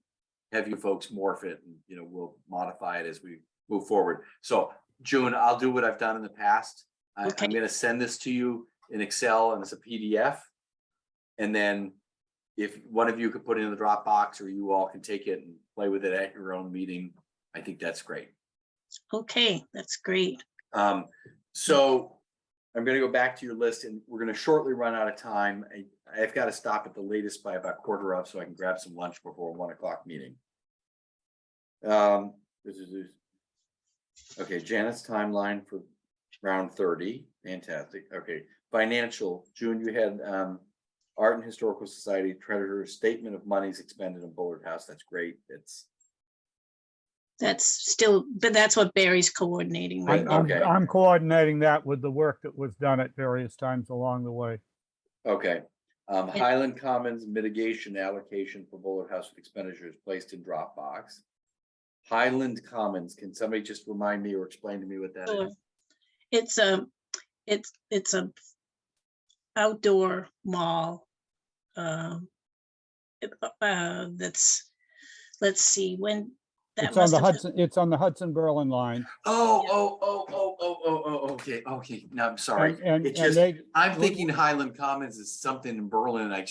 have you folks morph it and, we'll modify it as we move forward. So June, I'll do what I've done in the past. Okay. I'm going to send this to you in Excel and as a PDF. And then if one of you could put it in the Dropbox or you all can take it and play with it at your own meeting, I think that's great. Okay, that's great. So I'm going to go back to your list and we're going to shortly run out of time. I've got to stop at the latest by about 1:15 so I can grab some lunch before 1 o'clock meeting. Okay, Janet's timeline for round 30. Fantastic. Okay, financial. June, you had Art and Historical Society treasurer's statement of monies expended in Bullard House. That's great. That's still, but that's what Barry's coordinating, right? Okay. I'm coordinating that with the work that was done at various times along the way. Okay. Highland Commons mitigation allocation for Bullard House with expenditures placed in Dropbox. Highland Commons, can somebody just remind me or explain to me what that Sure. is? It's a outdoor mall. That's, let's see, when that It's on must the have, Hudson, it's on the Hudson Berlin line. Okay. No, I'm sorry. And It just, they, I'm thinking Highland Commons is something in Berlin. I'm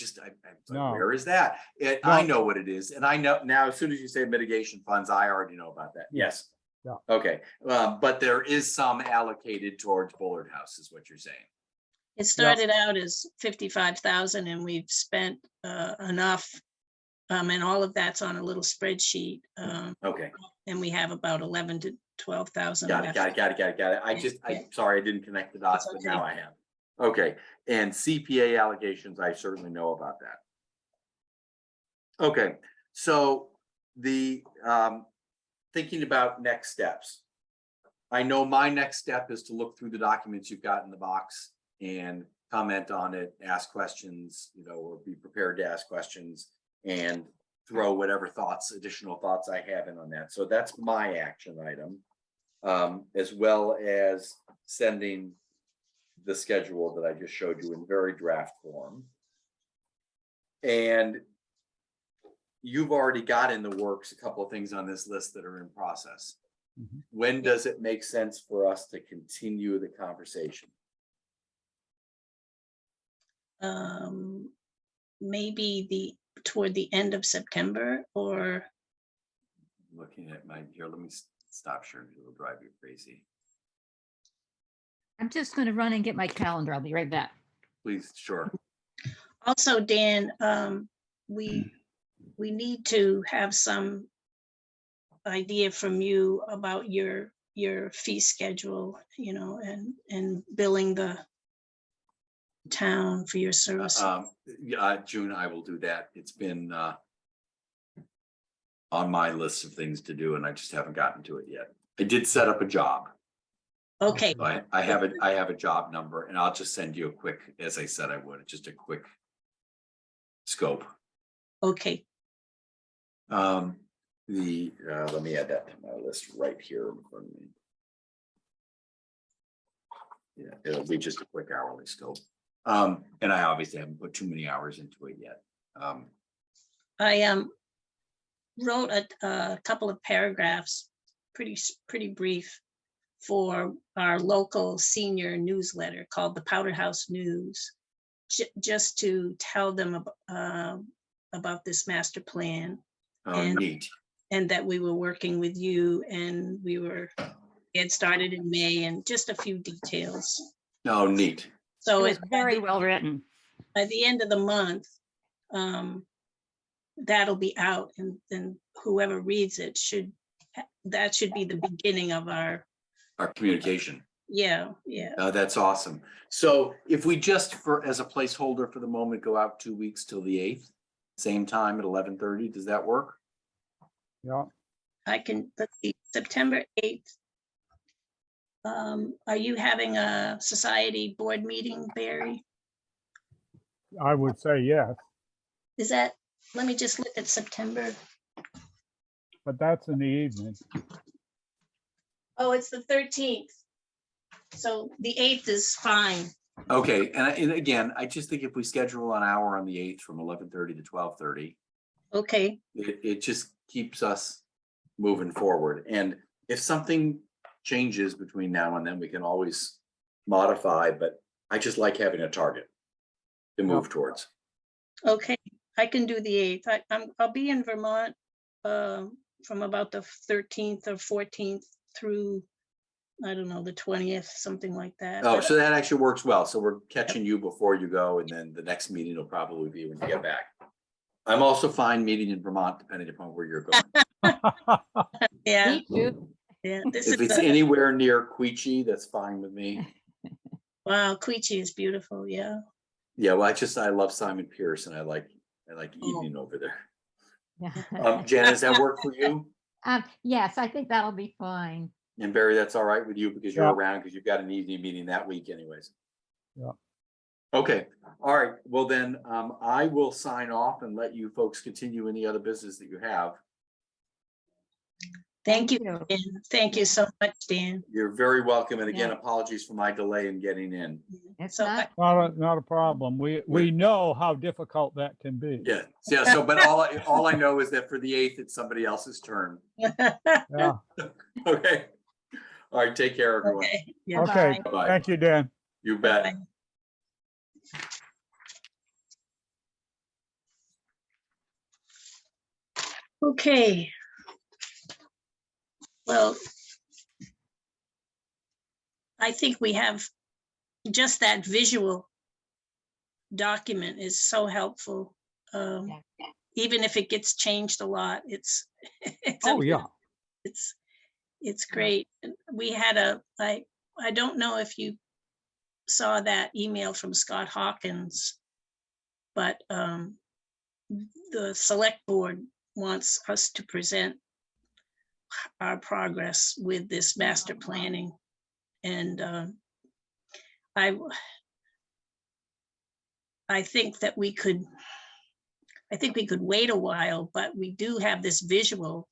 No. like, where is that? I know what it is. And I know now, as soon as you say mitigation funds, I already know about that. Yes. Yeah. Okay. But there is some allocated towards Bullard House is what you're saying. it started out as 55,000 and we've spent enough. And all of that's on a little spreadsheet. Okay. And we have about 11 to 12,000. Got it. I'm sorry, I didn't connect the dots, but That's now I have. Okay, and CPA allocations, I certainly know about that. Okay, so the thinking about next steps. I know my next step is to look through the documents you've got in the box and comment on it, ask questions, or be prepared to ask questions and throw whatever additional thoughts I have in on that. So that's my action item, as well as sending the schedule that I just showed you in very draft form. And you've already got in the works a couple of things on this list that are in process. Mhm. When does it make sense for us to continue the conversation? Maybe toward the end of September, or Looking at here, let me stop sharing. It'll drive you crazy. I'm just going to run and get my calendar. I'll be right back. Please, sure. also, Dan, we need to have some idea from you about your fee schedule, and billing the town for your service. Yeah, June, I will do that. It's been on my list of things to do, and I just haven't gotten to it yet. I did set up a job. Okay, So I have a job number, and I'll just send you a quick, as I said I would, just a quick scope. okay, Let me add that to my list right here in front of me. Yeah, it'll be just a quick hourly scope. And I obviously haven't put too many hours into it yet. I wrote a couple of paragraphs, pretty brief, for our local senior newsletter called the Powder House News, just to tell them about this master plan. Neat. And that we were working with you, and we had started in May, and just a few details. Oh, neat. It So was very well written. by the end of the month, that'll be out, and then whoever reads it that should be the beginning of our, Our communication. yeah. That's awesome. So if we just as a placeholder for the moment, go out 2 weeks till the 8th, same time at 11:30, does that work? Yeah, I can, let's see, September 8th. Are you having a society board meeting, Barry? I would say yes, Is that, let me just look at September. but that's in the evening. Oh, it's the 13th. So the 8th is fine. Okay, and again, I just think if we schedule an hour on the 8th from 11:30 to 12:30, Okay, it just keeps us moving forward. And if something changes between now and then, we can always modify, but I just like having a target to move towards. okay, I can do the 8th. I'll be in Vermont from about the 13th or 14th through, I don't know, the 20th, something like that. Oh, so that actually works well. So we're catching you before you go, and then the next meeting will probably be when you get back. I'm also fine meeting in Vermont, depending upon where you're going. Yeah, Me too. yeah. This If is it's anywhere near Queechee, that's fine with me. wow, Queechee is beautiful. Yeah. Yeah, well, I love Simon Pierce, and I like Oh. evening over there. Yeah. Janet, does that work for you? Yes, I think that'll be fine. And Barry, that's all right with you because you're Yeah. around, because you've got an evening meeting that week anyways. Yeah. Okay, all right. Well, then I will sign off and let you folks continue any other business that you have. Thank you, you. Dan. Thank you so much, Dan. You're very welcome. And again, Yeah. apologies for my delay in getting in. It's So not, Not a problem. We know how difficult that can be. Yeah, yeah. So, but all I know is that for the 8th, it's somebody else's turn. Yeah. Okay. All right. Take care, everyone. Okay. Yeah, Okay. bye. Bye. Thank you, Dan. You bet. Bye. Okay. Well, I think we have just that visual document is so helpful. Yeah. Even if it gets changed a lot, it's Oh, yeah. it's great. And we had I don't know if you saw that email from Scott Hawkins, but the select board wants us to present our progress with this master planning. And I think that we could wait a while, but we do have this visual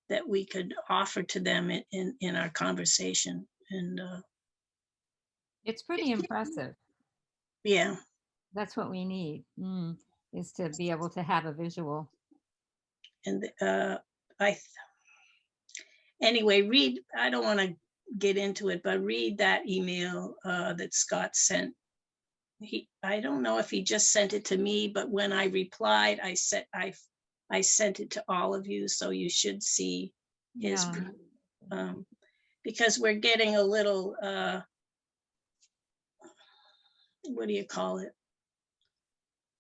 that we could offer to them in our conversation. And it's pretty impressive. yeah, That's what we need, is to be able to have a visual. and anyway, I don't want to get into it, but read that email that Scott sent. I don't know if he just sent it to me, but when I replied, I sent it to all of you, so you should see his, because we're getting a little, what do you call it?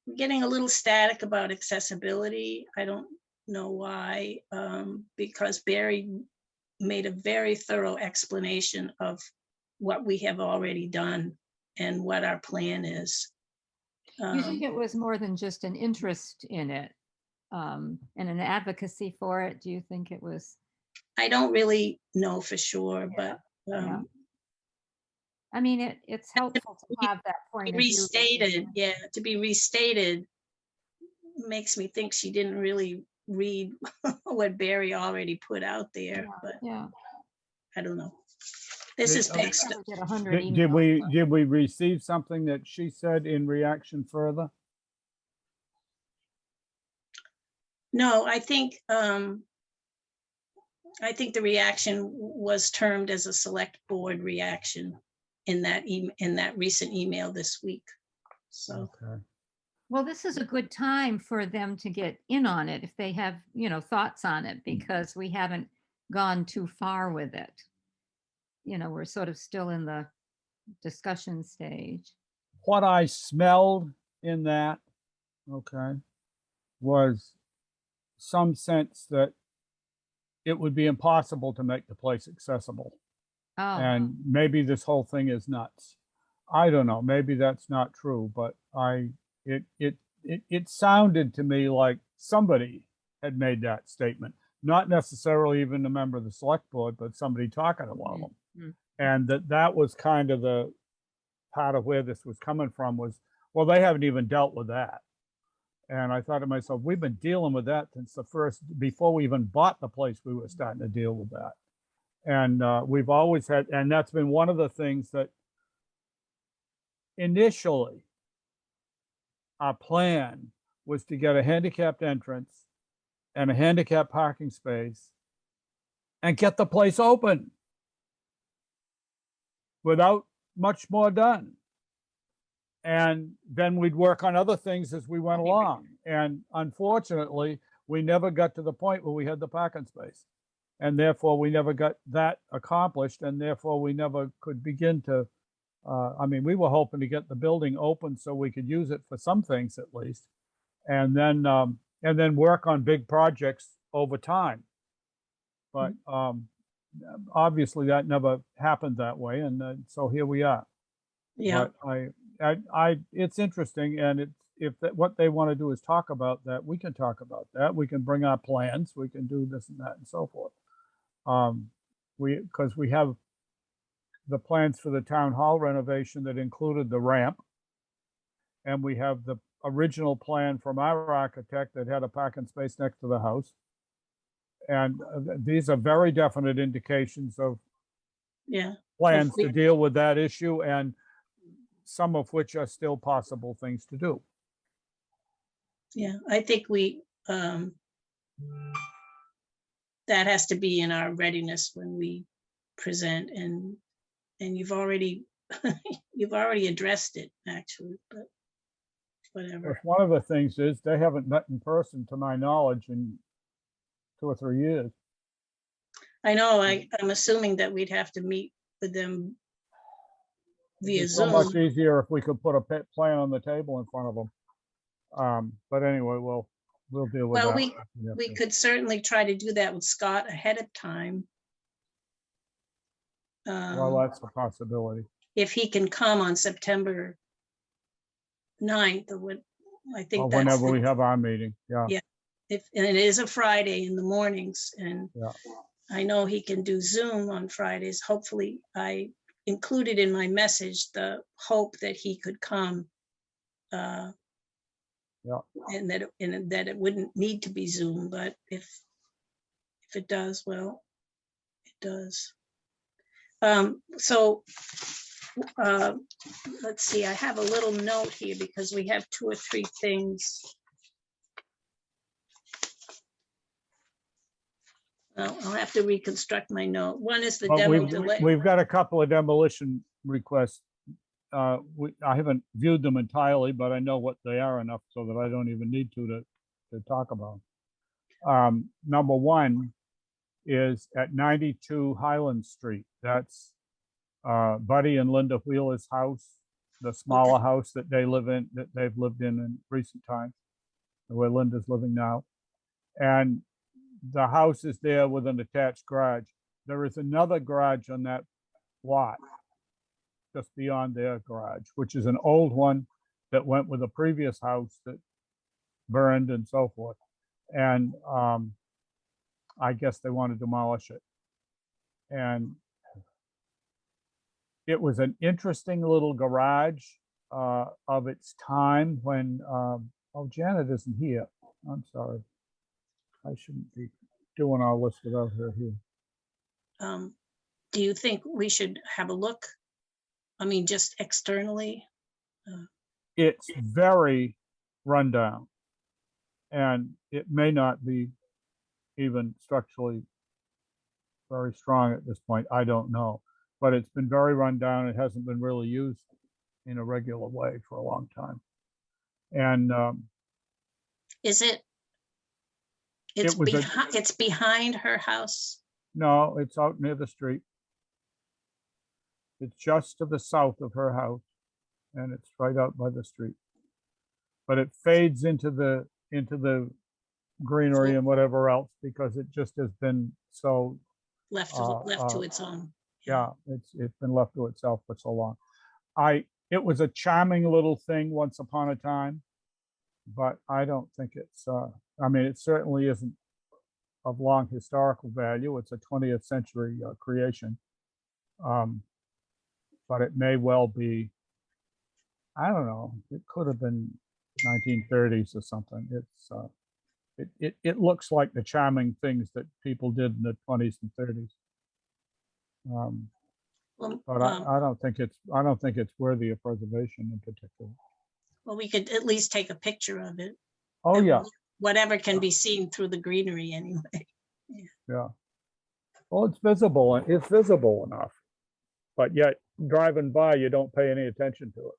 We're getting a little static about accessibility. I don't know why, because Barry made a very thorough explanation of what we have already done and what our plan is. You think it was more than just an interest in it and an advocacy for it? Do you think it was? I don't really know for sure, but Yeah. I mean, it's helpful to have that point of view. Restated, yeah, to be restated makes me think she didn't really read what Barry already put out there, but Yeah. I don't know. This is based. Did we receive something that she said in reaction further? No, I think the reaction was termed as a select board reaction in that recent email this week. So. Okay. Well, this is a good time for them to get in on it if they have, thoughts on it, because we haven't gone too far with it. We're sort of still in the discussion stage. What I smelled in that, okay, was some sense that it would be impossible to make the place accessible. Oh, And maybe this whole thing is nuts. I don't know, maybe that's not true, but it sounded to me like somebody had made that statement, not necessarily even a member of the select board, but somebody talking to one of them. Mhm. And that was kind of the part of where this was coming from was, well, they haven't even dealt with that. And I thought to myself, we've been dealing with that since before we even bought the place, we were starting to deal with that. And we've always had, and that's been one of the things that initially our plan was to get a handicapped entrance and a handicapped parking space and get the place open without much more done. And then we'd work on other things as we went along. And unfortunately, we never got to the point where we had the parking space. And therefore, we never got that accomplished. And therefore, we never could begin to, I mean, we were hoping to get the building open so we could use it for some things at least. And then work on big projects over time. But obviously, that never happened that way. And so here we are. Yeah, But it's interesting, and if what they want to do is talk about that, we can talk about that. We can bring our plans. We can do this and that and so forth. Because we have the plans for the town hall renovation that included the ramp, and we have the original plan from our architect that had a parking space next to the house. And these are very definite indications of yeah. plans to deal with that issue, and some of which are still possible things to do. Yeah, I think that has to be in our readiness when we present, and you've already addressed it actually, but whatever. One of the things is they haven't met in person, to my knowledge, in 2 or 3 years. I know, I'm assuming that we'd have to meet with them via It's so much Zoom. easier if we could put a plan on the table in front of them. But anyway, we'll deal with Well, that. we could certainly try to do that with Scott ahead of time. Well, that's a possibility. If he can come on September 9th, or what, I think Or that's whenever we have our meeting, yeah. Yeah. And it is a Friday in the mornings, and Yeah. I know he can do Zoom on Fridays. Hopefully, I included in my message the hope that he could come. Yeah. And that it wouldn't need to be Zoom, but if it does, well, it does. So let's see, I have a little note here because we have 2 or 3 things. I'll have to reconstruct my note. One is the But demo delay. we've got a couple of demolition requests. I haven't viewed them entirely, but I know what they are enough so that I don't even need to talk about. Number one is at 92 Highland Street. That's Buddy and Linda Wheeler's house, the smaller house that they live in, that they've lived in recent times, where Linda's living now. And the house is there with an attached garage. There is another garage on that lot just beyond their garage, which is an old one that went with a previous house that burned and so forth. And I guess they want to demolish it. And it was an interesting little garage of its time when, oh, Janet isn't here. I'm sorry. I shouldn't be doing all this without her here. Do you think we should have a look? I mean, just externally? It's very rundown, and it may not be even structurally very strong at this point. I don't know, but it's been very rundown. It hasn't been really used in a regular way for a long time. And Is it? It's behind her house. no, it's out near the street. It's just to the south of her house, and it's right out by the street. But it fades into the greenery and whatever else because it just has been so, left to its own. yeah, it's been left to itself for so long. It was a charming little thing once upon a time, but I don't think it's, I mean, it certainly isn't of long historical value. It's a 20th century creation. But it may well be, I don't know, it could have been 1930s or something. It looks like the charming things that people did in the 20s and 30s. Well, But I don't think it's worthy of preservation in particular. well, we could at least take a picture of it. Oh, yeah, Whatever can be seen through the greenery anyway. yeah. Well, it's visible enough, but yet driving by, you don't pay any attention to it.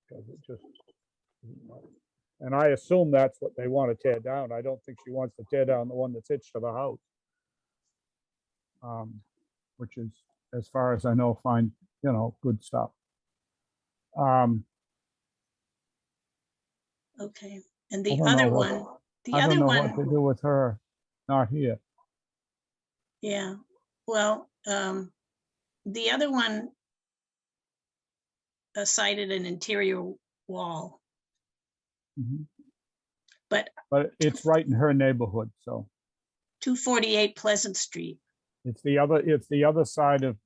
Because it just, and I assume that's what they want to tear down. I don't think she wants to tear down the one that's hitched to the house. Which is, as far as I know, fine, good stuff. Okay, and I the don't other know what- one, the I don't other know one, what to do with her not here. yeah, well, the other one cited an interior wall, Mhm. but But it's right in her neighborhood, so 248 Pleasant Street. it's the other side of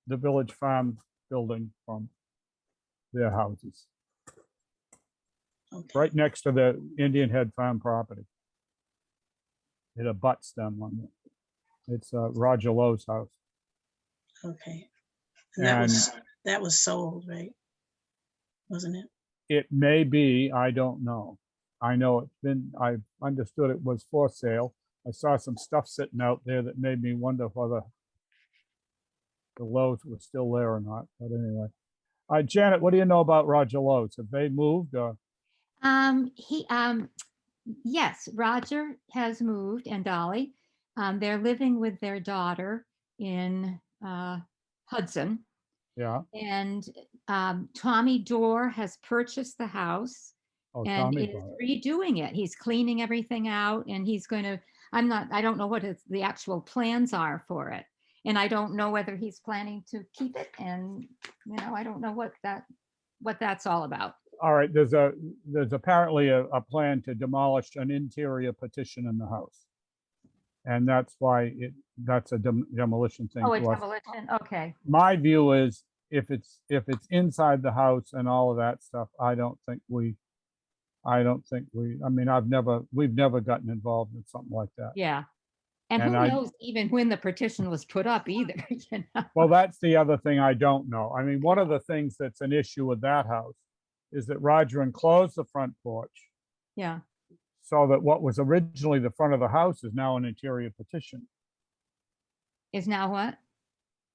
the Village Farm building from their houses, Okay, right next to the Indian Head Farm property. It abuts them on it. It's Roger Lowe's house. okay. And that was sold, right? Wasn't it? It may be, I don't know. I know I understood it was for sale. I saw some stuff sitting out there that made me wonder whether the Lowe's was still there or not, but anyway. Janet, what do you know about Roger Lowe's? Have they moved? Yes, Roger has moved and Dolly. They're living with their daughter in Hudson. Yeah. And Tommy Dorr has purchased the house Oh, and Tommy is bought it. redoing it. He's cleaning everything out and he's going to, I don't know what the actual plans are for it. And I don't know whether he's planning to keep it. And, I don't know what that's all about. All right, there's apparently a plan to demolish an interior partition in the house. And that's why that's a demolition thing Oh, a to us. demolition, okay. My view is if it's inside the house and all of that stuff, I mean, we've never gotten involved in something like that. Yeah. And who knows even when the petition was put up either. Well, that's the other thing I don't know. I mean, one of the things that's an issue with that house is that Roger enclosed the front porch. Yeah. So that what was originally the front of the house is now an interior partition. Is now what?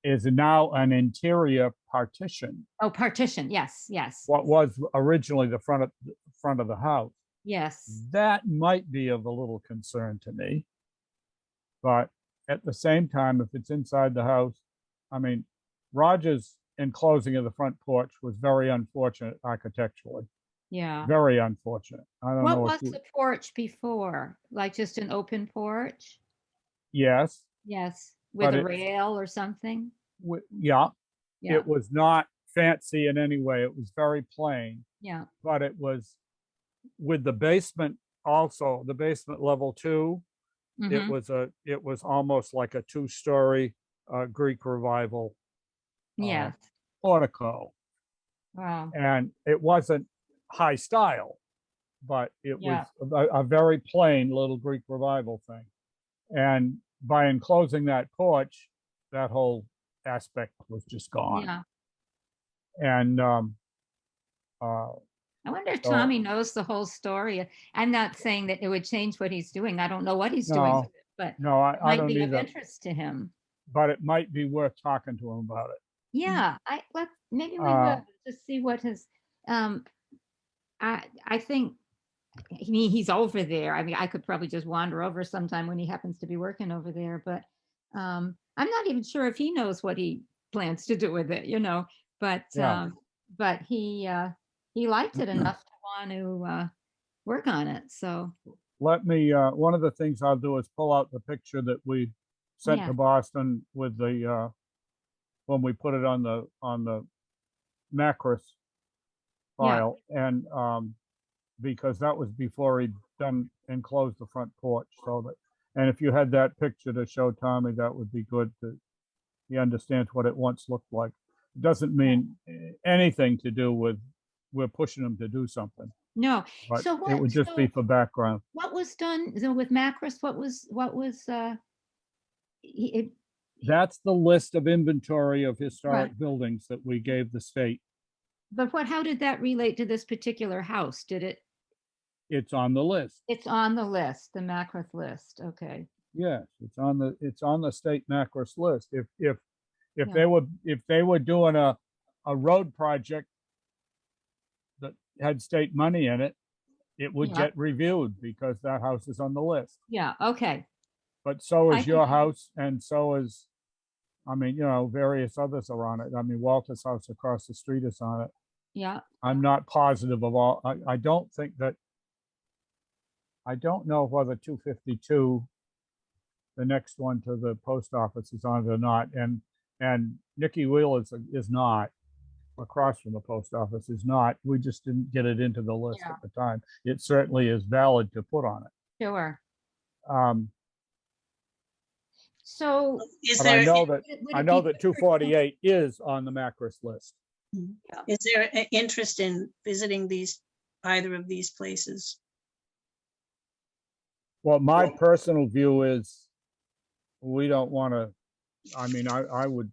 Is now an interior partition. Oh, partition. Yes. Yes. What was originally the front of the house. Yes. That might be of a little concern to me. But at the same time, if it's inside the house, I mean, Roger's enclosing of the front porch was very unfortunate architecturally. Yeah. Very unfortunate. I don't know what was the porch before? Like just an open porch? Yes. Yes. With a rail or something? Yeah. Yeah. It was not fancy in any way. It was very plain. Yeah. But it was with the basement also, the basement level 2. Mhm. It was almost like a 2-story Greek revival Yes. portico. Wow. And it wasn't high style, but it Yeah. was a very plain little Greek revival thing. And by enclosing that porch, that whole aspect was just gone. Yeah. And I wonder if Tommy knows the whole story. I'm not saying that it would change what he's doing. I don't know what he's doing with it, but no, I it might don't be of either. interest to him. But it might be worth talking to him about it. Yeah, maybe we will just see what his I think he's over there. I mean, I could probably just wander over sometime when he happens to be working over there, but I'm not even sure if he knows what he plans to do with it, but, Yeah. but he liked it enough to want to, work on it, so, Let me, one of the things I'll do is pull out the picture that we sent Yeah. to Boston with the, when we put it on the Macros file, and, because that was before he'd done and closed the front porch, so that, and if you had that picture to show Tommy, that would be good, to he understands what it once looked like. It doesn't mean anything to do with, we're pushing him to do something, no. but So it would just be for background. what was done, so with Macros, it, That's the list of inventory of historic buildings that we gave the state. but how did that relate to this particular house? It's on the list. It's on the list, the Macros list, okay. Yes, it's on the state Macros list. If Yeah. they were doing a road project that had state money in it, it would Yeah. get reviewed because that house is on the list. Yeah, okay, But so I is your think- house, and so is, I mean, various others are on it. I mean, Walter's house across the street is on it. yeah, I'm not positive of all, I don't think that, I don't know whether 252, the next one to the post office, is on it or not, and Nicky Wheel is not, across from the post office is not, we just didn't get it into the list Yeah. at the time. It certainly is valid to put on it. sure. But So, I know would that 248 is on the Macros list. Is there an interest in visiting either of these places? Well, my personal view is, we don't want to, I mean, I would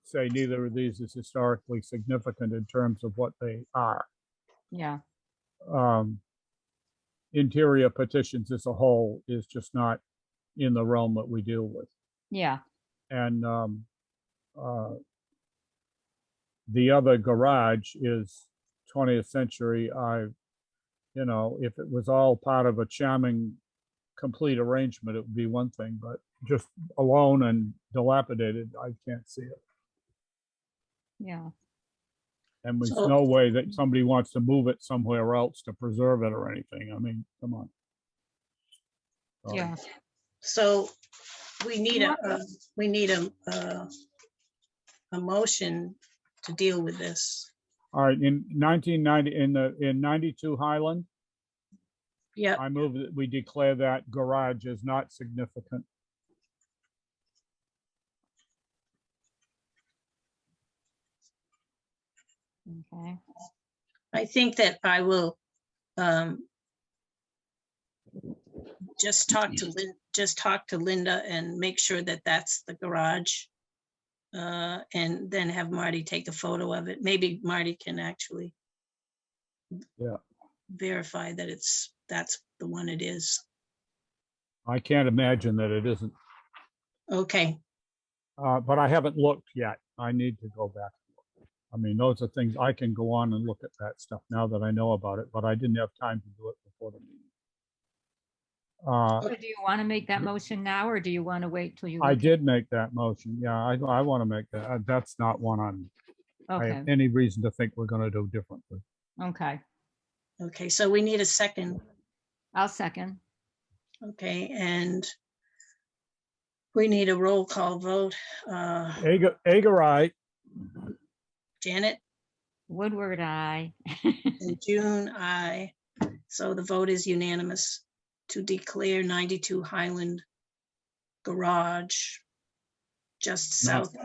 say neither of these is historically significant in terms of what they are. Yeah, Interior petitions as a whole is just not in the realm that we deal with. yeah, And the other garage is 20th century. If it was all part of a charming, complete arrangement, it would be one thing, but just alone and dilapidated, I can't see it. yeah, And there's So- no way that somebody wants to move it somewhere else to preserve it or anything. I mean, come on. So, yeah. So we need a motion to deal with this. All right, in 1990, in 92 Highland, Yep, I move that we declare that garage as not significant. Okay, I think that I will just talk to Linda and make sure that that's the garage. And then have Marty take a photo of it. Maybe Marty can actually verify that that's the one it is. I can't imagine that it isn't, Okay, but I haven't looked yet. I need to go back. I mean, those are things I can go on and look at that stuff now that I know about it, but I didn't have time to do it before the meeting. so do you want to make that motion now, or do you want to wait till you? I look at- did make that motion. Yeah, I want to make that. That's not one I Okay, have any reason to think we're going to do differently. okay, okay, so we need a second. I'll second. Okay, and we need a roll call vote. Agar, aye. Janet Woodward, aye. and June, aye. So the vote is unanimous to declare 92 Highland Garage just south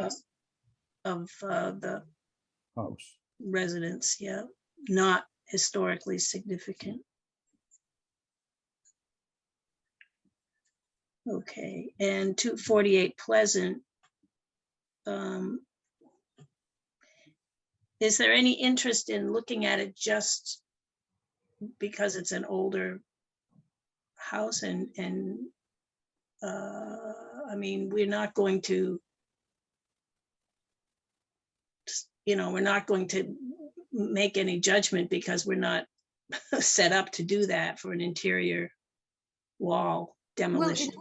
of the House. residence, yeah, not historically significant. Okay, and 248 Pleasant. Is there any interest in looking at it just because it's an older house and I mean, we're not going to, we're not going to make any judgment because we're not set up to do that for an interior wall Well, demolition.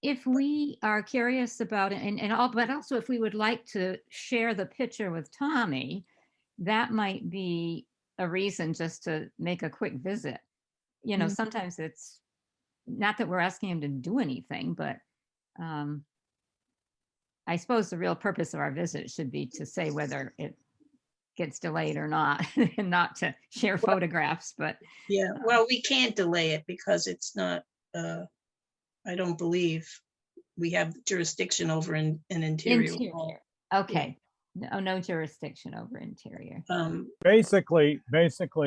if we are curious about it and all, but also if we would like to share the picture with Tommy, that might be a reason just to make a quick visit. You know, Mhm. sometimes it's not that we're asking him to do anything, but I suppose the real purpose of our visit should be to say whether it gets delayed or not, and not to share photographs, but Yeah, well, we can't delay it because it's not, I don't believe we have jurisdiction over an interior wall. interior. Okay. No jurisdiction over interior. Basically,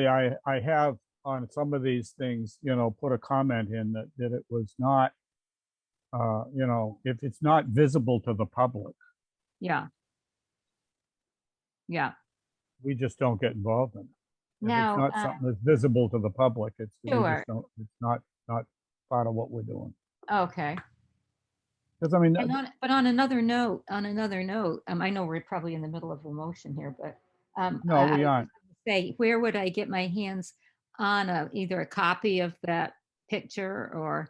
I have on some of these things, you know, put a comment in that it was not, you know, if it's not visible to the public, Yeah. Yeah. we just don't get involved in it. If it's Now, not something that's visible to the public, we Sure. just don't, it's not part of what we're doing. okay. Because I mean, But on another note, I know we're probably in the middle of a motion here, but no, we I aren't. say, where would I get my hands on either a copy of that picture or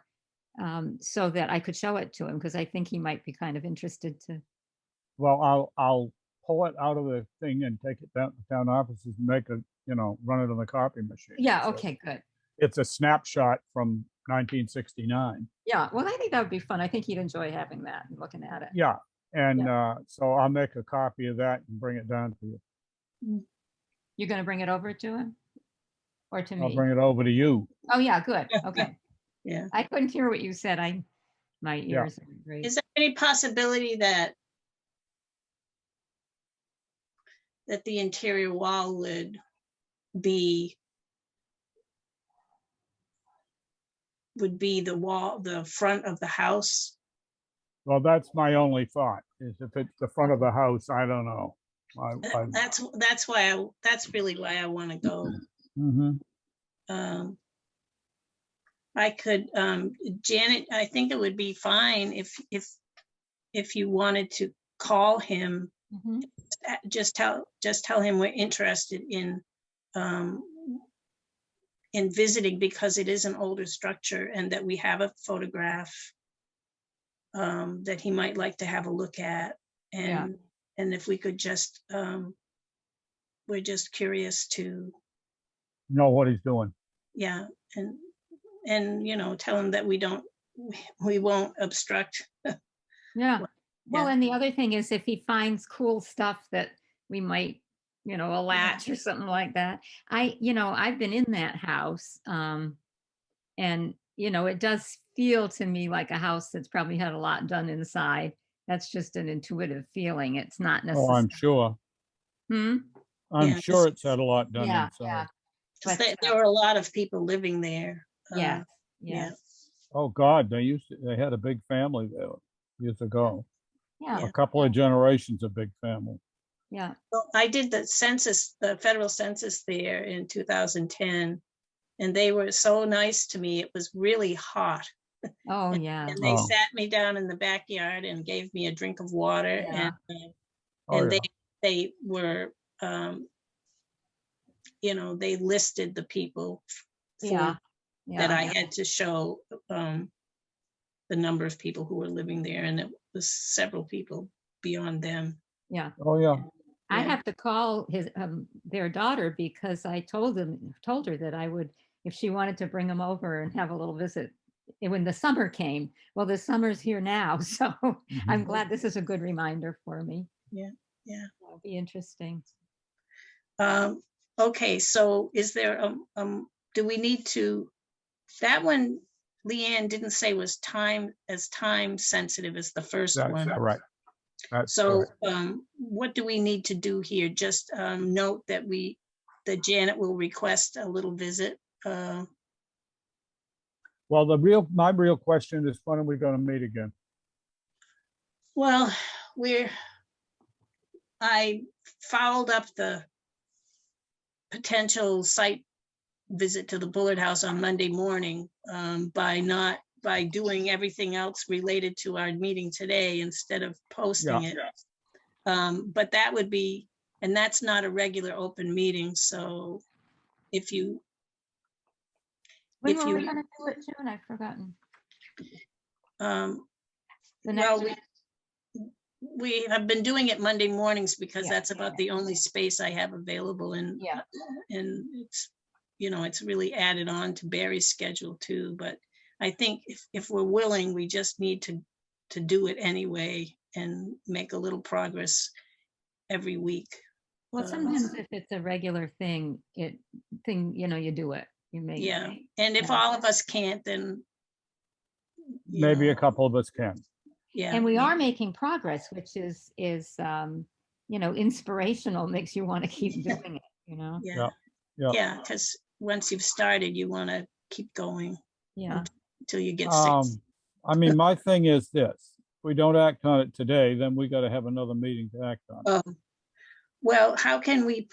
so that I could show it to him? Because I think he might be kind of interested to. Well, I'll pull it out of the thing and take it down to the town offices and make a, you know, run it on the copy machine. Yeah. So Okay. Good. it's a snapshot from 1969. Yeah. Well, I think that would be fun. I think he'd enjoy having that and looking at it. Yeah, and so I'll make a copy of that and bring it down to you. You're going to bring it over to him or to I'll me? bring it over to you. Oh, yeah. Good. Okay. Yeah. I couldn't hear what you said. My Yeah. ears are great. Is there any possibility that the interior wall would be the wall, the front of the house? Well, that's my only thought, is if it's the front of the house, I don't know. That's really why I want to go. Mhm. I could, Janet, I think it would be fine if you wanted to call him, Mhm. just tell him we're interested in visiting because it is an older structure and that we have a photograph that he might like to have a look at. And if we could just, we're just curious to, Know what he's doing. yeah, and you know, tell him that we won't obstruct. Yeah. Well, Yeah. and the other thing is if he finds cool stuff that we might, you know, a latch or something like that. I've been in that house. And, you know, it does feel to me like a house that's probably had a lot done inside. That's just an intuitive feeling. It's not Oh, necessarily. I'm sure. Hmm? I'm Yeah, sure it's had a lot done Yeah. inside. Yeah. 'Cause But, there were a lot of people living there. yeah. Yeah. Oh, God, they had a big family there years ago. Yeah. A couple of generations of big family. Yeah. Well, I did the federal census there in 2010, and they were so nice to me. It was really hot. Oh, yeah. And they Oh. sat me down in the backyard and gave me a drink of water. Yeah. Oh, And yeah. they were, you know, they listed the people Yeah. that I Yeah. had to show the number of people who were living there, and it was several people beyond them. Yeah. Oh, yeah. I Yeah. have to call their daughter because I told her that I would, if she wanted to bring them over and have a little visit when the summer came. Well, the summer's here now, so I'm glad this is a good reminder for me. Yeah. That'll be interesting. Okay, so is there do we need to, that one Leanne didn't say was time sensitive as the first That's one. right. That's So correct. what do we need to do here? Just note that Janet will request a little visit. Well, my real question is, when are we going to meet again? Well, I fouled up the potential site visit to the Bullard House on Monday morning by doing everything else related to our meeting today instead of posting it. But that would be, and that's not a regular open meeting. So When were we going to do it, June? I've forgotten. The Well, next, we have been doing it Monday mornings because Yeah, that's about the only space I have available, and Yeah. and it's, you know, it's really added on to Barry's schedule too. But I think if we're willing, we just need to do it anyway and make a little progress every week. well, sometimes if it's a regular thing, you know, you do it. You make, Yeah, and if Yeah. all of us can't, then you Maybe know, a couple of us can. yeah. and we are making progress, which is you know, inspirational, makes you want to keep doing it, you know? Yeah, Yeah. yeah, because once you've started, you want to keep going Yeah. until you get sick. I mean, my thing is this, if we don't act on it today, then we got to have another meeting to act on it. Well, how can we,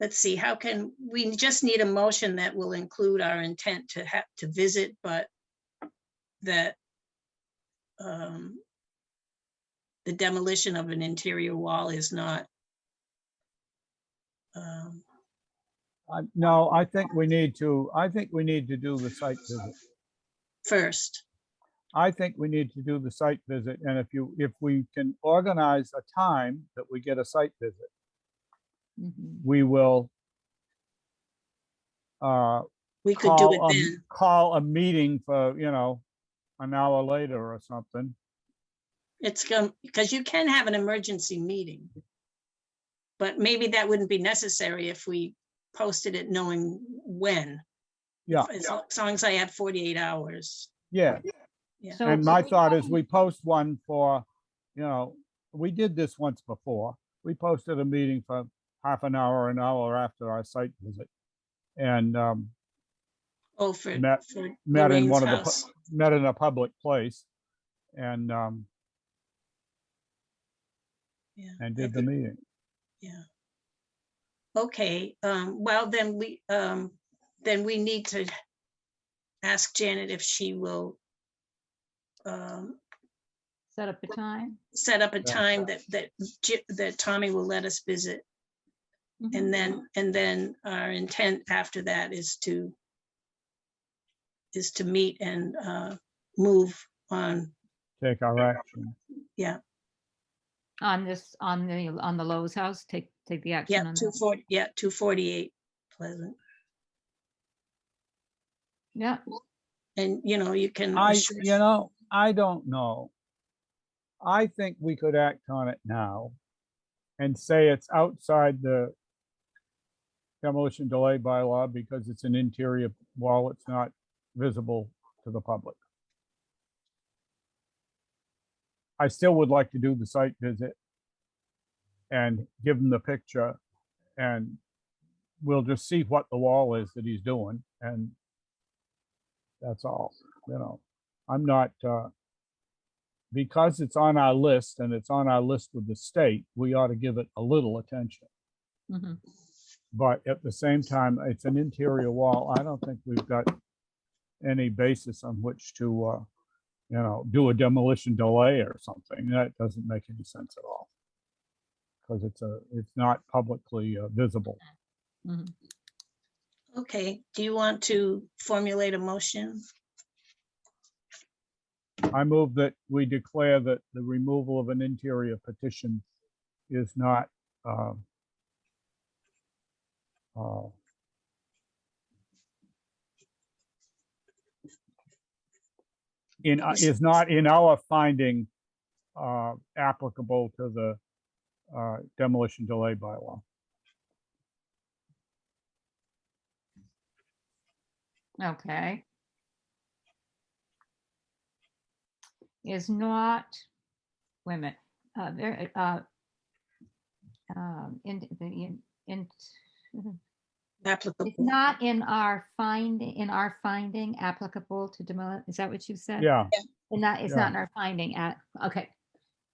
let's see, how can, we just need a motion that will include our intent to have to visit, but that the demolition of an interior wall is not. No, I think we need to do the site visit. First. I think we need to do the site visit, and if we can organize a time that we get a site visit, Mhm. we will We could do it call then. call a meeting for, you know, an hour later or something. It's going, because you can have an emergency meeting. But maybe that wouldn't be necessary if we posted it knowing when. Yeah, As long as I have 48 hours. yeah. Yeah. So And my thought is we post one for, you know, we did this once before. We posted a meeting for half an hour after our site visit. And Oh, for met in Lorraine's one of the, house. met in a public place and Yeah, and I did the think- meeting. Yeah. Okay, well, then we need to ask Janet if she will set up a time. set up a Yeah. time that Tommy will let us visit. Mhm. And then our intent after that is to meet and move on. Take our action. Yeah, On the Lowe's house, take the yeah, action on that. 248 Pleasant. Yeah. And, you know, you can. I don't know. I think we could act on it now and say it's outside the demolition delay bylaw because it's an interior wall. It's not visible to the public. I still would like to do the site visit and give him the picture, and we'll just see what the wall is that he's doing, and that's all. You know, I'm not because it's on our list and it's on our list with the state, we ought to give it a little attention. Mhm. But at the same time, it's an interior wall. I don't think we've got any basis on which to you know, do a demolition delay or something. That doesn't make any sense at all. Because it's not publicly visible. Mhm. Okay, do you want to formulate a motion? I move that we declare that the removal of an interior petition is not is not in our finding applicable to the demolition delay bylaw. Okay. Is not, wait a minute, Applicable. it's not in our finding applicable to demolish, is that what you said? Yeah, And that, it's Yeah. not in our finding okay,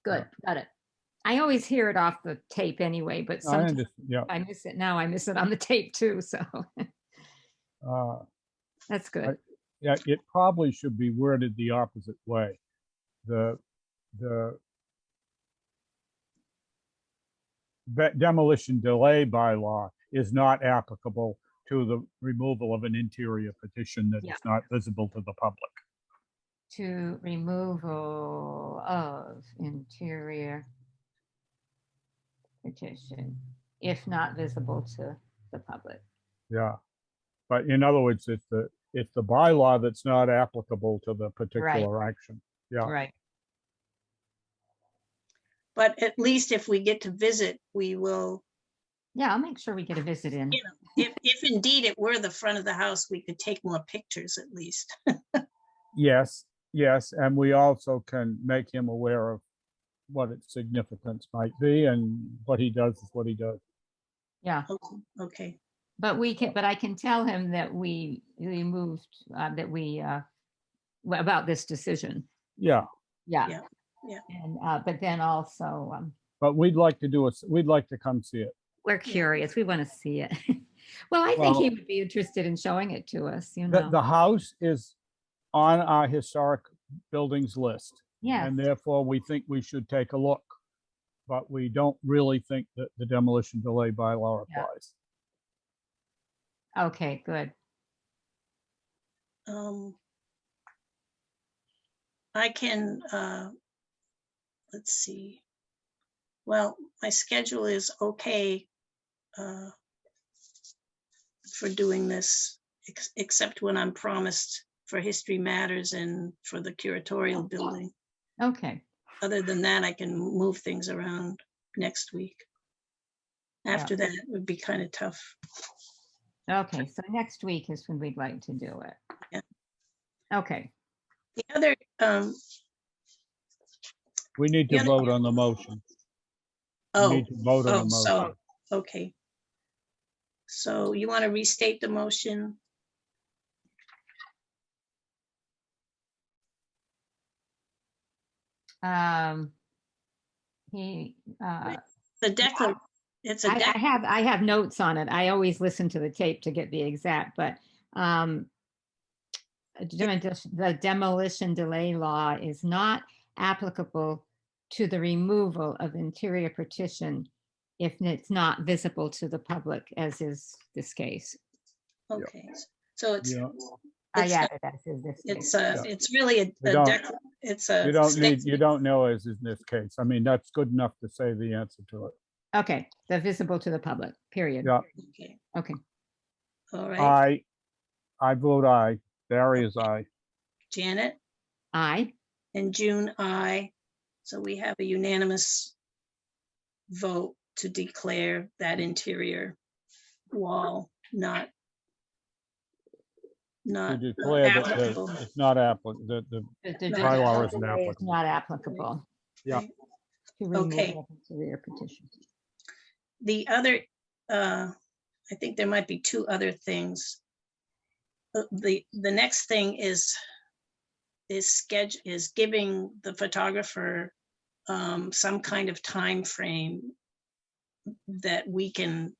good, got it. I always hear it off the tape anyway, but I sometimes understand. Yeah, I miss it now, I miss it on the tape too, so that's good. yeah. It probably should be worded the opposite way. The demolition delay bylaw is not applicable to the removal of an interior petition that Yeah. is not visible to the public. to removal of interior petition, if not visible to the public. Yeah. But in other words, it's the bylaw that's not applicable to the particular action. Yeah. Right. But at least if we get to visit, we will, Yeah, I'll make sure we get a visit in. you know, if indeed it were the front of the house, we could take more pictures at least. Yes, yes, and we also can make him aware of what its significance might be, and what he does is what he does. Yeah, Okay, but I can tell him that we moved, about this decision. Yeah, Yeah. Yeah. And, but then also, but we'd like to come see it. we're curious. We want to see it. Well, I think he would be interested in showing it to us, you know. The house is on our historic buildings list, Yeah. and therefore we think we should take a look. But we don't really think that the demolition delay bylaw Yeah. applies. Okay, good. I can, let's see. Well, my schedule is okay for doing this, except when I'm promised for History Matters and for the curatorial building. Okay. Other than that, I can move things around next week. After that, it would be kind of tough. Okay, so next week is when we'd like to do it. Yeah. Okay. The other, We need to The other- vote on the motion. We need to vote on the motion. so, okay. So you want to restate the motion? He, The declaration, it's a, I have notes on it. I always listen to the tape to get the exact, but the demolition delay law is not applicable to the removal of interior partition if it's not visible to the public, as is this case. okay, so it's, Yeah. I It's- added that to this it's case. it's really You don't- it's a. You don't statement. you don't know as in this case. I mean, that's good enough to say the answer to it. Okay, the visible to the public, period. Yeah, Okay, Okay, all right, I vote aye. Barry is aye. Janet aye. and June, I. So we have a unanimous vote to declare that interior wall not To declare that applicable. it's not applicable, the The bylaw isn't is applicable. not applicable. Yeah. To remove Okay. of interior petition. The other, I think there might be two other things. The next thing is giving the photographer some kind of time frame that we can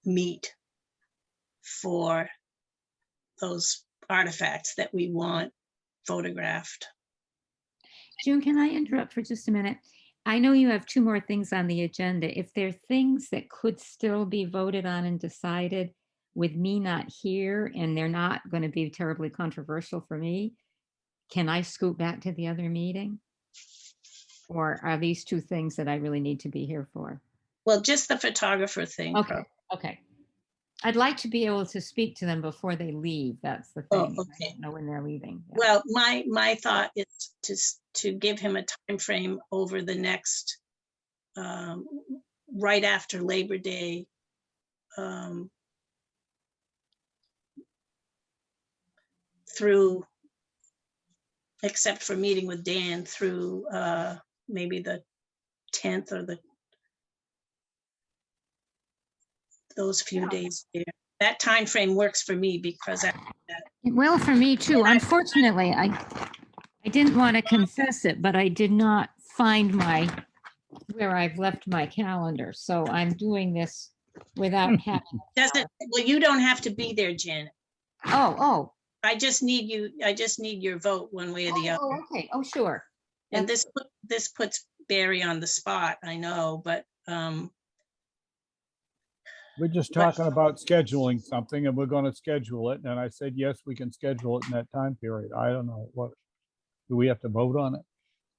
meet for those artifacts that we want photographed. June, can I interrupt for just a minute? I know you have two more things on the agenda. If there are things that could still be voted on and decided with me not here, and they're not going to be terribly controversial for me, can I scoot back to the other meeting? Or are these two things that I really need to be here for? Well, just the photographer thing. Okay, okay. I'd like to be able to speak to them before they leave. That's the Oh, thing. I okay. don't know when they're leaving. Yeah. Well, my thought is to give him a time frame over the next, right after Labor Day. Through, except for meeting with Dan, through maybe the 10th or those few days there. That time frame works for me because It will for me too. And I- Unfortunately, I didn't want to confess it, but I did not find where I've left my calendar. So I'm doing this without having. well, you don't have to be there, Janet. Oh, I just need your vote one way or the other. oh, okay. Oh, sure. And this puts Barry on the spot, I know, but We're just talking about scheduling something, and we're going to schedule it. And I said, yes, we can schedule it in that time period. I don't know what. Do we have to vote on it?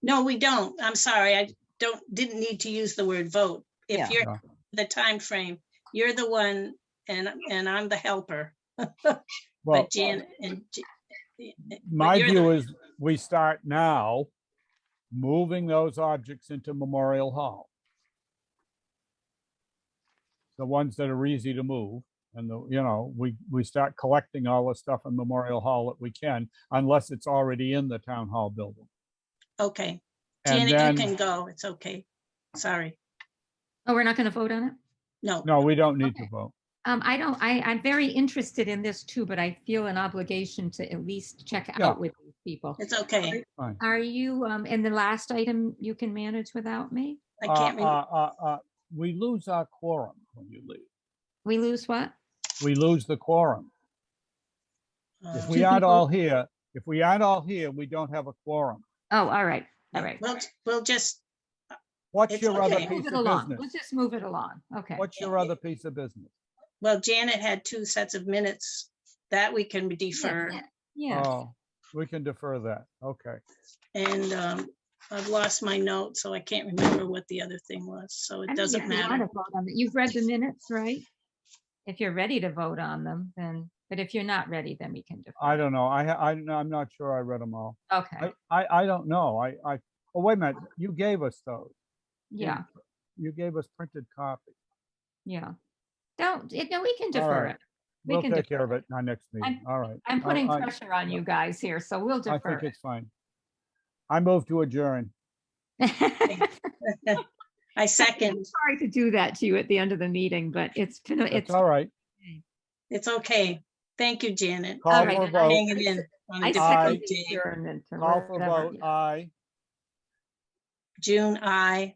No, we don't. I'm sorry. I didn't need to use the word vote. Yeah. If you're No. the time frame, you're the one and I'm the helper. Well, But Jan and my you're the- view is we start now moving those objects into Memorial Hall. The ones that are easy to move. And we start collecting all the stuff in Memorial Hall that we can, unless it's already in the town hall building. okay. And Janet, then, you can go. It's okay. Sorry. Oh, we're not going to vote on it? No. no, we don't need to Okay. vote. I'm very interested in this too, but I feel an obligation to at least check Yeah. out with these people. It's okay. Fine. Are you, in the last item, you can manage without me? I can't remember. We lose our quorum when you leave. We lose what? We lose the quorum. If we Two aren't people? all here, we don't have a quorum. Oh, all right, all right. We'll just, What's It's your other okay. Move piece it of along. business? Let's just move it along. Okay. What's your other piece of business? well, Janet had 2 sets of minutes that we can defer. Yeah. Oh, we can defer that. Okay. And I've lost my note, so I can't remember what the other thing was. So I it mean, doesn't if you wanna matter. vote on it- You've read the minutes, right? If you're ready to vote on them, then, but if you're not ready, then we can defer. I don't know. I'm not sure I read them all. Okay, I don't know. Oh, wait a minute. You gave us those. yeah, You gave us printed copies. yeah. No, we can All defer right. it. We We'll can take defer care of it in our next meeting. All right. I'm putting I- pressure on you guys here, so we'll I defer think it's fine. I move to adjourn. it. I second. Sorry to do that to you at the end of the meeting, but it's All right. It's okay. Thank you, Janet. Call right, for a and I- vote. Hanging in on a I difficult second day. the adjournment or Call for a whatever, vote. yeah. Aye. June, I.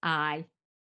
Aye.